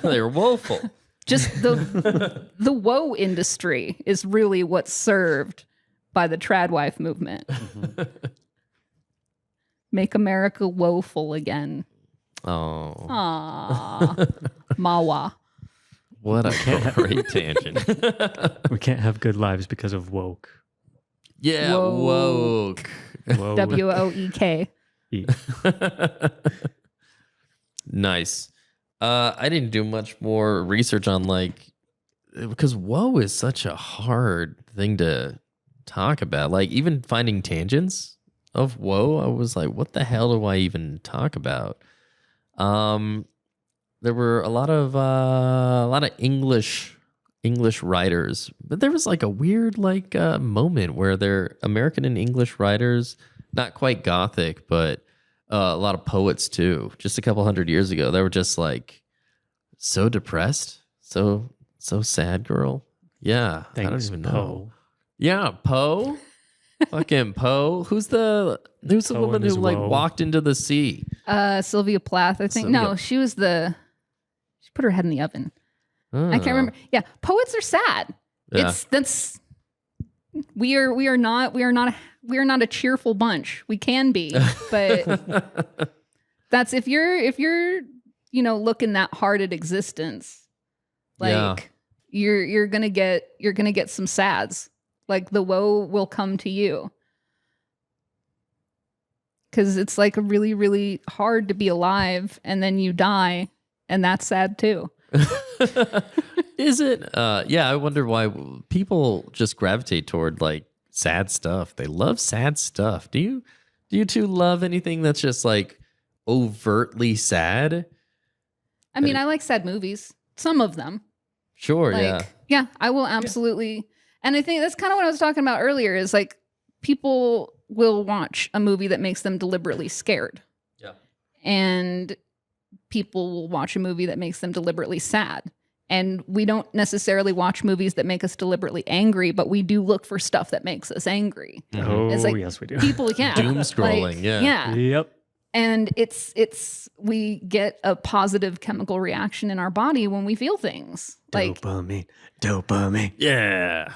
they were woeful. Just the WOE industry is really what's served by the tradwife movement. Make America woeful again. Oh. Aww. Mawa. What a great tangent. We can't have good lives because of woke. Yeah, woke. WOEK. Nice. I didn't do much more research on, like, because woe is such a hard thing to talk about. Like, even finding tangents of woe, I was like, what the hell do I even talk about? There were a lot of English writers, but there was like a weird moment where they're American and English writers, not quite Gothic, but a lot of poets too. Just a couple hundred years ago, they were just like so depressed, so sad, girl. Yeah, thanks, I don't even know. Poe. Yeah, Poe. Fucking Poe. Who's the woman who like walked into the sea? Sylvia Plath, I think. No, she was she put her head in the oven. I can't remember. Yeah, poets are sad. Yeah. We are not a cheerful bunch. We can be, but that's if you're looking that hard at existence, like you're gonna get some sads. Like, the woe will come to you. Because it's like really, really hard to be alive and then you die, and that's sad too. Is it? Yeah, I wonder why people just gravitate toward like sad stuff. They love sad stuff. Do you two love anything that's just like overtly sad? I mean, I like sad movies. Some of them. Sure, Yeah, I will absolutely. Yeah. And I think that's kind of what I was talking about earlier, is like, people will watch a movie that makes them deliberately scared. Yeah. And people will watch a movie that makes them deliberately sad. And we don't necessarily watch movies that make us deliberately angry, but we do look for stuff that makes us angry. Oh, It's like yes, we do. People, yeah. Doom scrolling, yeah. Yeah. Yep. And we get a positive chemical reaction in our body when we feel things. Like Dopamine. Yeah.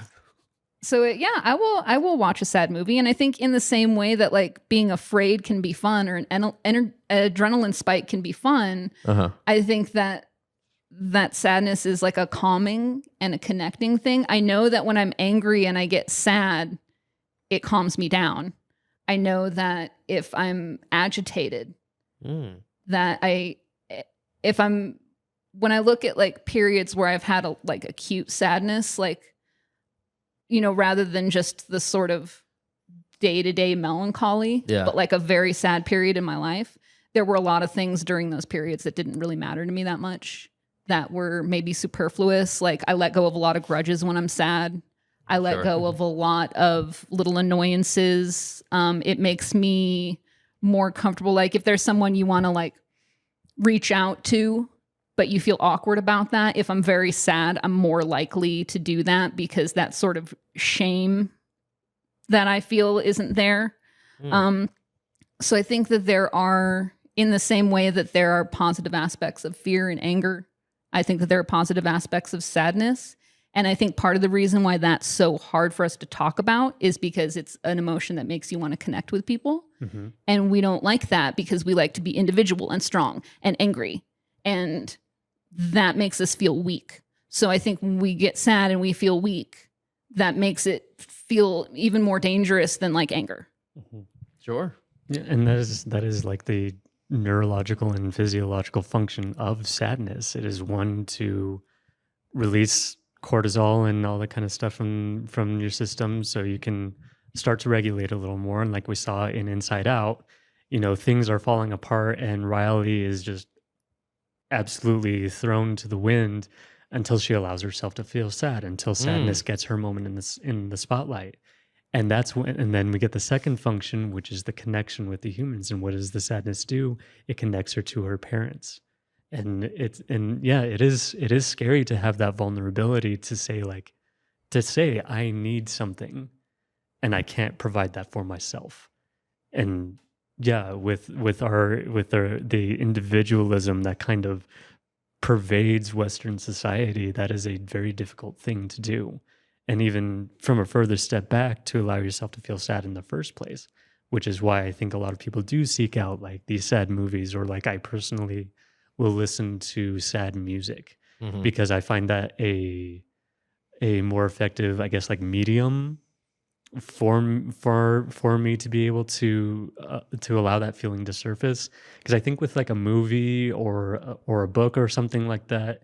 So yeah, I will watch a sad movie, and I think in the same way that like being afraid can be fun, or an adrenaline spike can be fun. I think that sadness is like a calming and a connecting thing. I know that when I'm angry and I get sad, it calms me down. I know that if I'm agitated, when I look at like periods where I've had like acute sadness, like, you know, rather than just the sort of day-to-day melancholy, but like a very sad period in my life, there were a lot of things during those periods that didn't really matter to me that much, that were maybe superfluous. Like I let go of a lot of grudges when I'm sad. I let go of a lot of little annoyances. It makes me more comfortable. Like if there's someone you want to like reach out to, but you feel awkward about that, if I'm very sad, I'm more likely to do that because that sort of shame that I feel isn't there. So I think that there are, in the same way that there are positive aspects of fear and anger, I think that there are positive aspects of sadness. And I think part of the reason why that's so hard for us to talk about is because it's an emotion that makes you want to connect with people. And we don't like that because we like to be individual and strong and angry. And that makes us feel weak. So I think when we get sad and we feel weak, that makes it feel even more dangerous than like anger. Sure. Yeah, and that is like the neurological and physiological function of sadness. It is one to release cortisol and all that kind of stuff from your system, so you can start to regulate a little more. And like we saw in Inside Out, you know, things are falling apart and Riley is just absolutely thrown to the wind until she allows herself to feel sad, until sadness gets her moment in the spotlight. And that's when, and then we get the second function, which is the connection with the humans. And what does the sadness do? It connects her to her parents. And it is scary to have that vulnerability to say I need something and I can't provide that for myself. And yeah, with the individualism that kind of pervades Western society, that is a very difficult thing to do. And even from a further step back, to allow yourself to feel sad in the first place, which is why I think a lot of people do seek out like these sad movies, or like I personally will listen to sad music because I find that a more effective, I guess, like medium for me to be able to allow that feeling to surface. Because I think with like a movie or a book or something like that,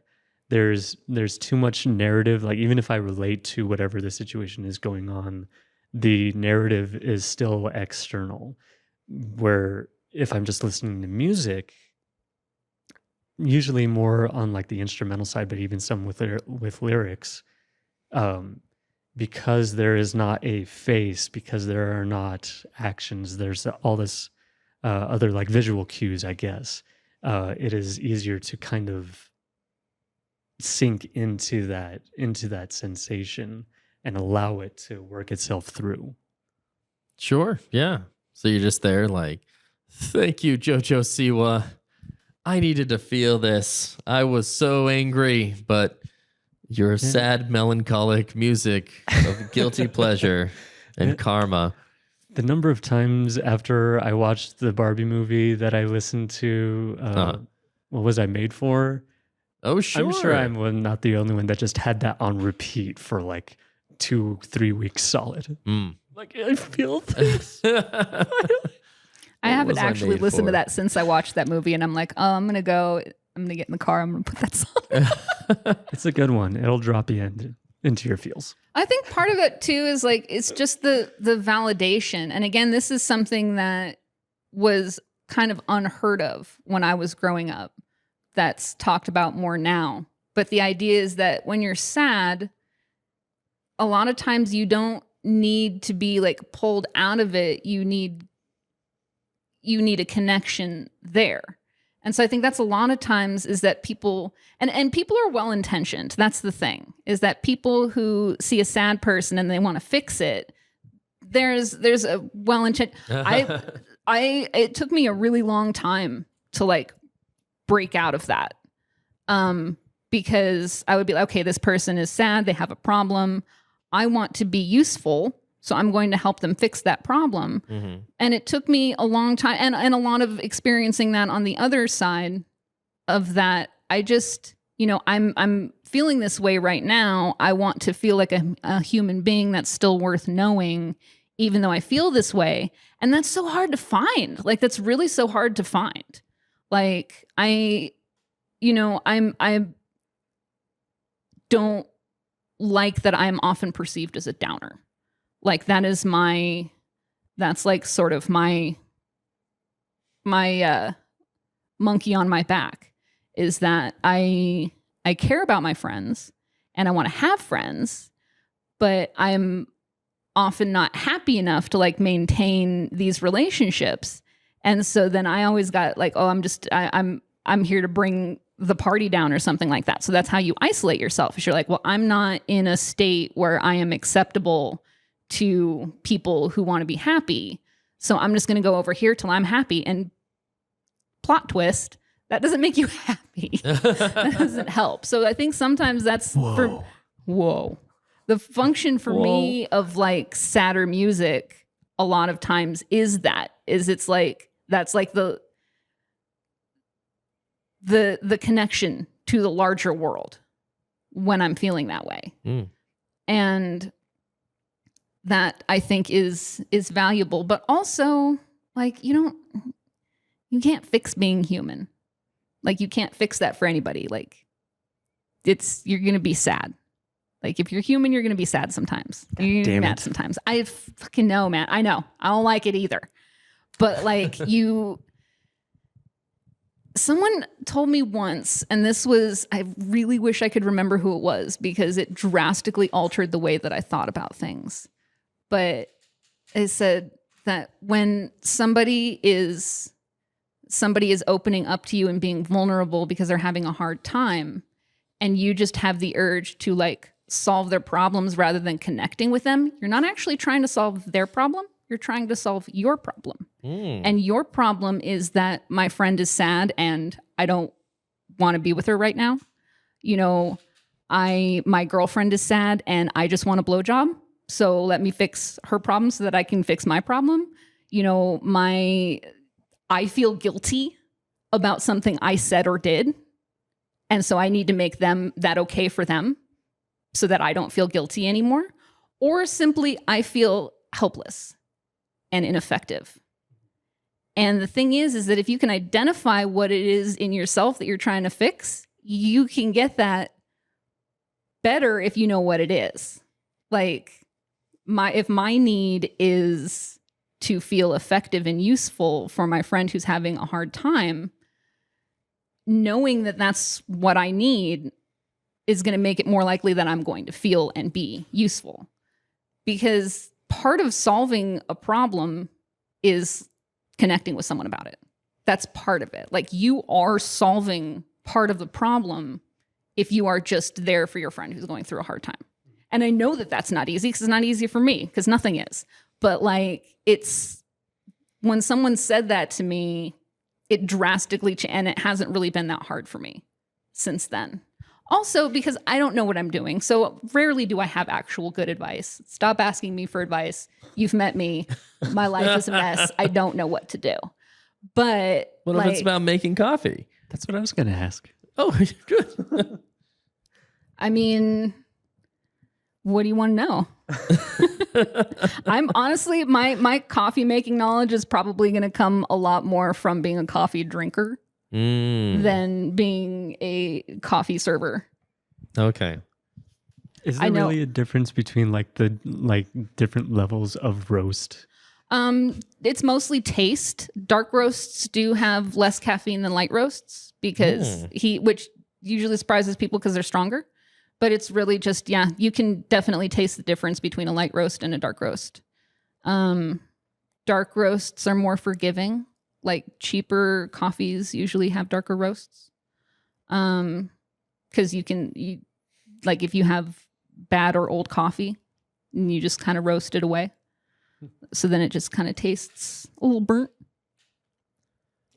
there's too much narrative. Like even if I relate to whatever the situation is going on, the narrative is still external. Where if I'm just listening to music, usually more on like the instrumental side, but even some with lyrics, because there is not a face, because there are not actions, there's all this other like visual cues, I guess. It is easier to kind of sink into that sensation and allow it to work itself through. Sure. Yeah. So you're just there like, thank you, Jojo Siwa. I needed to feel this. I was so angry, but your sad, melancholic music of guilty pleasure and karma. The number of times after I watched the Barbie movie that I listened to, what was I made for? Oh, sure. I'm sure I'm not the only one that just had that on repeat for like 2-3 weeks solid. Like, I feel this. I haven't actually listened to that since I watched that movie, and I'm like, oh, I'm going to get in the car, I'm going to put that song. It's a good one. It'll drop you into your feels. I think part of it too is like, it's just the validation. And again, this is something that was kind of unheard of when I was growing up. That's talked about more now. But the idea is that when you're sad, a lot of times you don't need to be like pulled out of it. You need a connection there. And so I think that's a lot of times is that people, and people are well-intentioned. That's the thing, is that people who see a sad person and they want to fix it, there's a well-intentioned, it took me a really long time to like break out of that. Because I would be like, okay, this person is sad. They have a problem. I want to be useful. So I'm going to help them fix that problem. Mm-hmm. And it took me a long time and a lot of experiencing that on the other side of that. I just, I'm feeling this way right now. I want to feel like a human being that's still worth knowing, even though I feel this way. And that's so hard to find. Like, that's really so hard to find. Like, I don't like that I'm often perceived as a downer. Like, that's like sort of my monkey on my back, is that I care about my friends and I want to have friends, but I'm often not happy enough to like maintain these relationships. And so then I always got like, oh, I'm here to bring the party down or something like that. So that's how you isolate yourself. Is you're like, well, I'm not in a state where I am acceptable to people who want to be happy. So I'm just going to go over here till I'm happy. And plot twist, that doesn't make you happy. That doesn't help. So I think sometimes that's the function for me of like sadder music a lot of times is it's like, that's like the connection to the larger world when I'm feeling that way. And that I think is valuable, but also like, you can't fix being human. Like, you can't fix that for anybody. Like, you're going to be sad. Like, if you're human, you're going to be sad sometimes. You're going to be mad sometimes. I fucking know, man. I know. I don't like it either. But like someone told me once, and I really wish I could remember who it was because it drastically altered the way that I thought about things. But it said that when somebody is opening up to you and being vulnerable because they're having a hard time, and you just have the urge to like solve their problems rather than connecting with them, you're not actually trying to solve their problem. You're trying to solve your problem. And your problem is that my friend is sad and I don't want to be with her right now. My girlfriend is sad and I just want a blowjob. So let me fix her problem so that I can fix my problem. I feel guilty about something I said or did. And so I need to make that okay for them so that I don't feel guilty anymore. Or simply I feel helpless and ineffective. And the thing is that if you can identify what it is in yourself that you're trying to fix, you can get that better if you know what it is. Like, if my need is to feel effective and useful for my friend who's having a hard time, knowing that that's what I need is going to make it more likely that I'm going to feel and be useful. Because part of solving a problem is connecting with someone about it. That's part of it. Like, you are solving part of the problem if you are just there for your friend who's going through a hard time. And I know that that's not easy because it's not easy for me because nothing is. But like, it's when someone said that to me, it drastically changed, and it hasn't really been that hard for me since then. Also, because I don't know what I'm doing. So rarely do I have actual good advice. Stop asking me for advice. You've met me. My life is a mess. I don't know what to do. But what if it's about making coffee? That's what I was going to ask. Oh, good. I mean, what do you want to know? I'm honestly, my coffee making knowledge is probably going to come a lot more from being a coffee drinker than being a coffee server. Okay. Is there really a difference between the different levels of roast? It's mostly taste. Dark roasts do have less caffeine than light roasts because which usually surprises people because they're stronger. But it's really just, you can definitely taste the difference between a light roast and a dark roast. Dark roasts are more forgiving. like cheaper coffees usually have darker roasts. Because you like if you have bad or old coffee and you just kind of roast it away. So then it just kind of tastes a little burnt.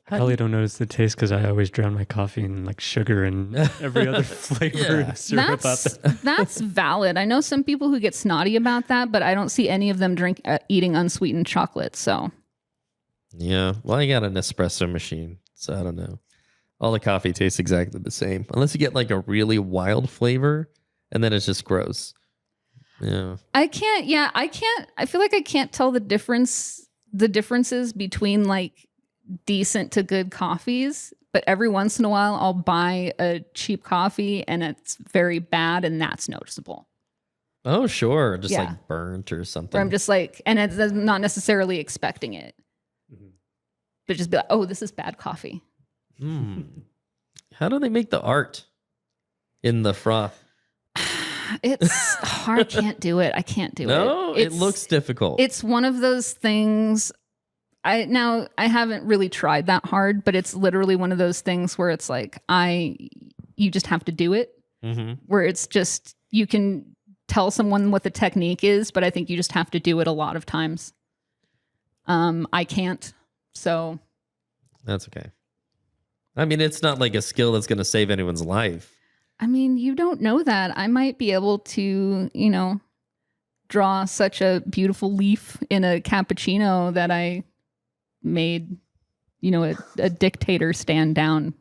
I probably don't notice the taste because I always drown my coffee in like sugar and every other flavor and syrup out there. That's valid. I know some people who get snotty about that, but I don't see any of them eating unsweetened chocolate. So, yeah. Well, I got an espresso machine, so I don't know. All the coffee tastes exactly the same, unless you get like a really wild flavor, and then it's just gross. Yeah. I can't. I feel like I can't tell the differences between like decent to good coffees, but every once in a while I'll buy a cheap coffee and it's very bad, and that's noticeable. Oh, sure. Just like burnt or something. Where I'm just like, and it's not necessarily expecting it, but just be like, oh, this is bad coffee. How do they make the art in the froth? It's hard. I can't do it. No, it looks difficult. It's one of those things. I haven't really tried that hard, but it's literally one of those things where it's like you just have to do it. Where it's just, you can tell someone what the technique is, but I think you just have to do it a lot of times. I can't, so that's okay. I mean, it's not like a skill that's going to save anyone's life. I mean, you don't know that. I might be able to, draw such a beautiful leaf in a cappuccino that I made, a dictator stand down.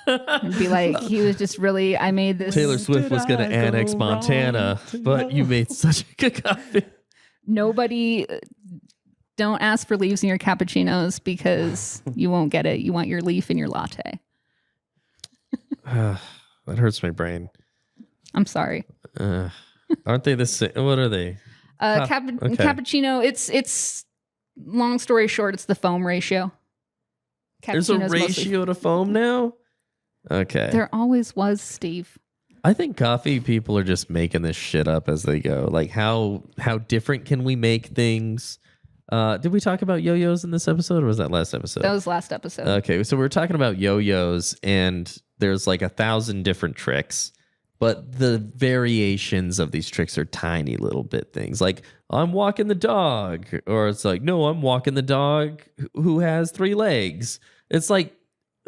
And be like, he was just really, I made this. Taylor Swift was going to annex Montana, but you made such a good coffee. Nobody, don't ask for leaves in your cappuccinos because you won't get it. You want your leaf in your latte. That hurts my brain. I'm sorry. Aren't they the same? What are they? Cappuccino. It's long story short, it's the foam ratio. There's a ratio to foam now? Okay. There always was, Steve. I think coffee people are just making this shit up as they go. Like how different can we make things? Did we talk about yo-yos in this episode, or was that last episode? That was last episode. Okay, so we're talking about yo-yos, and there's like 1,000 different tricks, but the variations of these tricks are tiny little bit things. Like, I'm walking the dog, or it's like, no, I'm walking the dog who has 3 legs. It's like,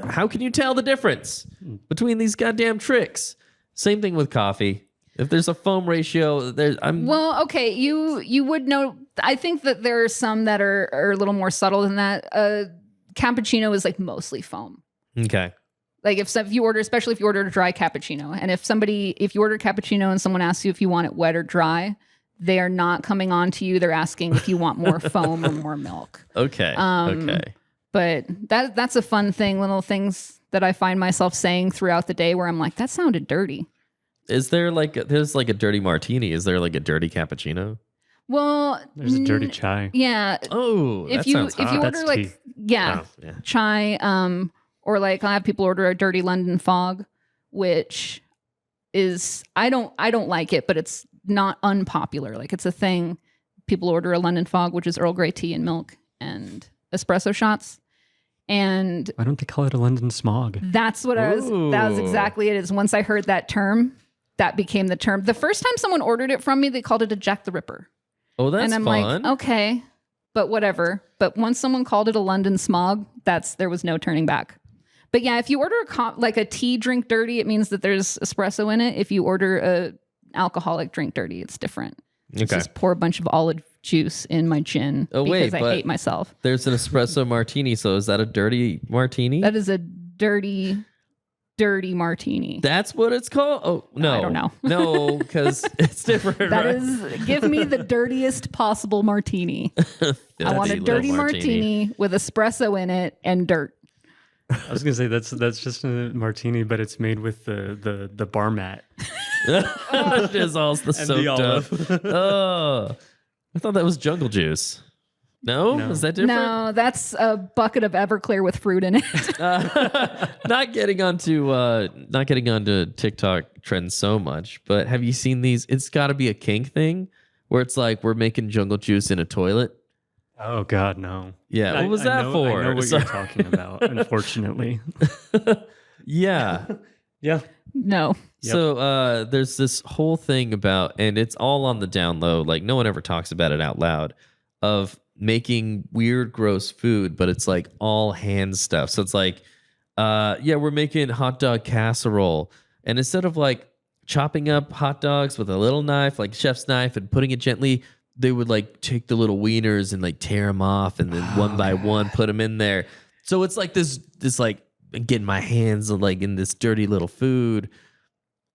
how can you tell the difference between these goddamn tricks? Same thing with coffee. If there's a foam ratio, well, okay, you would know. I think that there are some that are a little more subtle than that. Cappuccino is like mostly foam. Okay. Like if you order, especially if you order a dry cappuccino, and if you order cappuccino and someone asks you if you want it wet or dry, they are not coming on to you. They're asking if you want more foam or more milk. Okay. Okay. But that's a fun thing. Little things that I find myself saying throughout the day where I'm like, that sounded dirty. Is there there's like a dirty martini? Is there like a dirty cappuccino? Well, there's a dirty chai. Yeah. Oh, if you order That's like tea. yeah, chai, or like I'll have people order a dirty London fog, which is I don't like it, but it's not unpopular. Like it's a thing. People order a London fog, which is Earl Grey tea and milk and espresso shots. And why don't they call it a London smog? That's what that was exactly it. Is once I heard that term, that became the term. The first time someone ordered it from me, they called it a Jack the Ripper. Oh, that's and I'm fun. like, okay, but whatever. But once someone called it a London smog, there was no turning back. But yeah, if you order a tea drink dirty, it means that there's espresso in it. If you order a alcoholic drink dirty, it's different. Okay. Just pour a bunch of olive juice in my gin because I hate myself. There's an espresso martini, so is that a dirty martini? That is a dirty martini. That's what it's called? Oh, no. I don't know. No, because it's different, That is, give me the dirtiest possible martini. I want a dirty martini with espresso in it and dirt. I was gonna say that's just a martini, but it's made with the bar mat. It's all the soaked up. Oh, I thought that was jungle juice. No? Is that different? No, that's a bucket of Everclear with fruit in it. Not getting onto TikTok trends so much, but have you seen these? It's got to be a kink thing where it's like we're making jungle juice in a toilet. Oh God, no. Yeah, what was that for? I know what you're talking about, unfortunately. Yeah. Yeah. No. Yep. So there's this whole thing about, and it's all on the down low, like no one ever talks about it out loud, of making weird, gross food, but it's like all hand stuff. So it's like, yeah, we're making hot dog casserole. And instead of like chopping up hot dogs with a little knife, like chef's knife, and putting it gently, they would like take the little wieners and like tear them off and then one by one put them in there. So it's like this like getting my hands like in this dirty little food.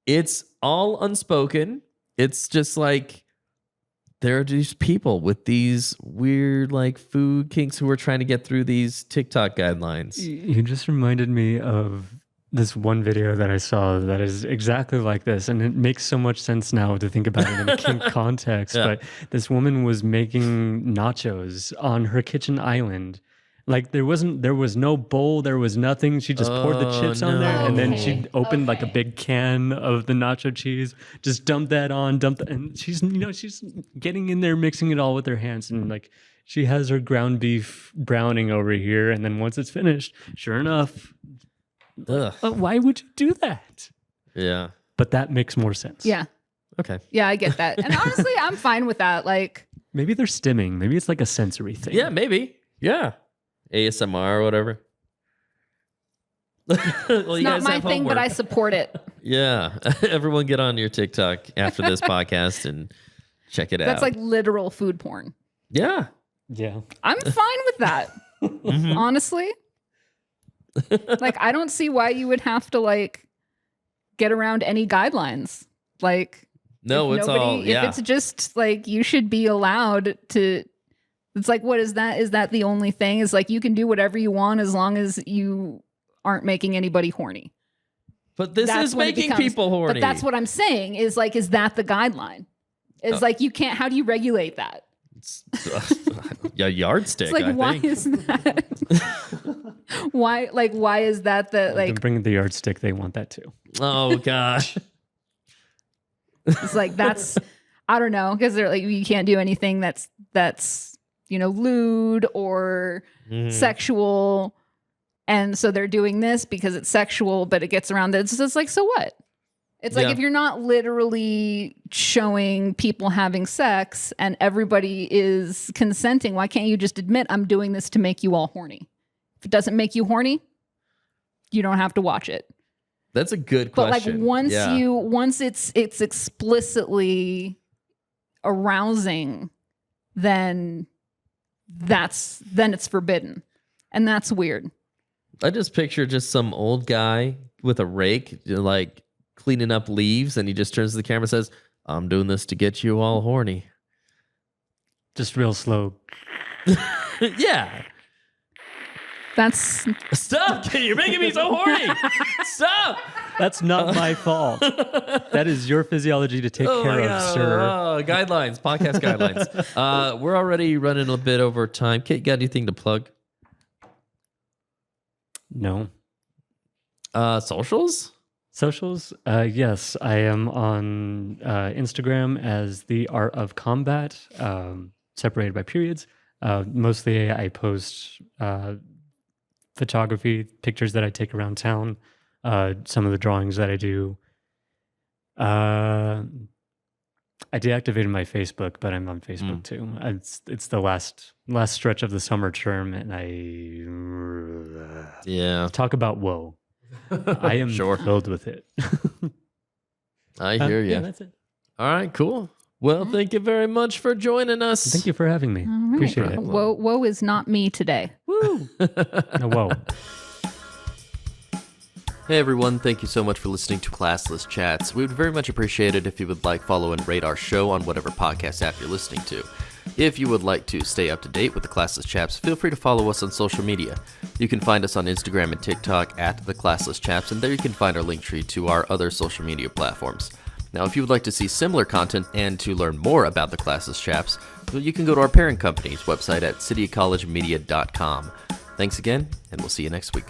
It's all unspoken. It's just like there are these people with these weird like food kinks who are trying to get through these TikTok guidelines. You just reminded me of this one video that I saw that is exactly like this, and it makes so much sense now to think about it in a kink context. Yeah. But this woman was making nachos on her kitchen island. Like there was no bowl, there was nothing. She just poured the chips on there, and then she opened like a big can of the nacho cheese, just dumped that on, and she's getting in there, mixing it all with her hands, and like she has her ground beef browning over here, and then once it's finished, sure enough, why would you do that? Yeah. But that makes more sense. Yeah. Okay. Yeah, I get that. And honestly, I'm fine with that. Like Maybe they're stimming. Maybe it's like a sensory thing. Yeah, maybe. Yeah. ASMR or whatever. Well, it's not my thing, but I support it. Yeah. Everyone get on your TikTok after this podcast and check it out. That's like literal food porn. Yeah. Yeah. I'm fine with that. Honestly. Like, I don't see why you would have to like get around any guidelines. Like, no, if it's nobody, all, yeah. If it's just like, you should be allowed to, it's like, what is that? Is that the only thing? Is like, you can do whatever you want as long as you aren't making anybody horny. But this That's is when it making becomes- people horny. But that's what I'm saying is like, is that the guideline? It's like, you can't, how do you regulate that? Yeah, yardstick. It's like, I why think. is that? why is that the, like, bring the yardstick. They want that too. Oh gosh. it's like, that's, I don't know. Cause they're like, you can't do anything that's, lewd or sexual. And so they're doing this because it's sexual, but it gets around this. It's like, so what? It's like, Yeah. if you're not literally showing people having sex and everybody is consenting, why can't you just admit I'm doing this to make you all horny? If it doesn't make you horny, you don't have to watch it. That's a good But question. like once it's explicitly arousing, then it's forbidden. And that's weird. I just picture just some old guy with a rake, like cleaning up leaves, and he just turns to the camera and says, I'm doing this to get you all horny. Just real slow. Yeah. That's Stop! You're making me so horny! Stop! That's not my fault. That is your physiology to take care of, sir. Oh, guidelines, podcast guidelines. We're already running a bit over time. Kate, got anything to plug? No. Socials? Socials? Yes, I am on Instagram as The Art of Combat, separated by periods. Mostly I post photography, pictures that I take around town, some of the drawings that I do. I deactivated my Facebook, but I'm on Facebook too. It's the last stretch of the summer term, and Yeah. talk about WOE. I am filled with it. I hear you. Yeah, that's it. All right, cool. Well, thank you very much for joining us. Thank you for having me. all right. Appreciate it. Woe is not me today. Woo! No, WOE. Hey everyone, thank you so much for listening to Classless Chats. We would very much appreciate it if you would like, follow, and rate our show on whatever podcast app you're listening to. If you would like to stay up to date with the Classless Chaps, feel free to follow us on social media. You can find us on Instagram and TikTok at the Classless Chaps, and there you can find our link tree to our other social media platforms. Now, if you would like to see similar content and to learn more about the Classless Chaps, you can go to our parent company's website at citycollegemedia.com. Thanks again, and we'll see you next week.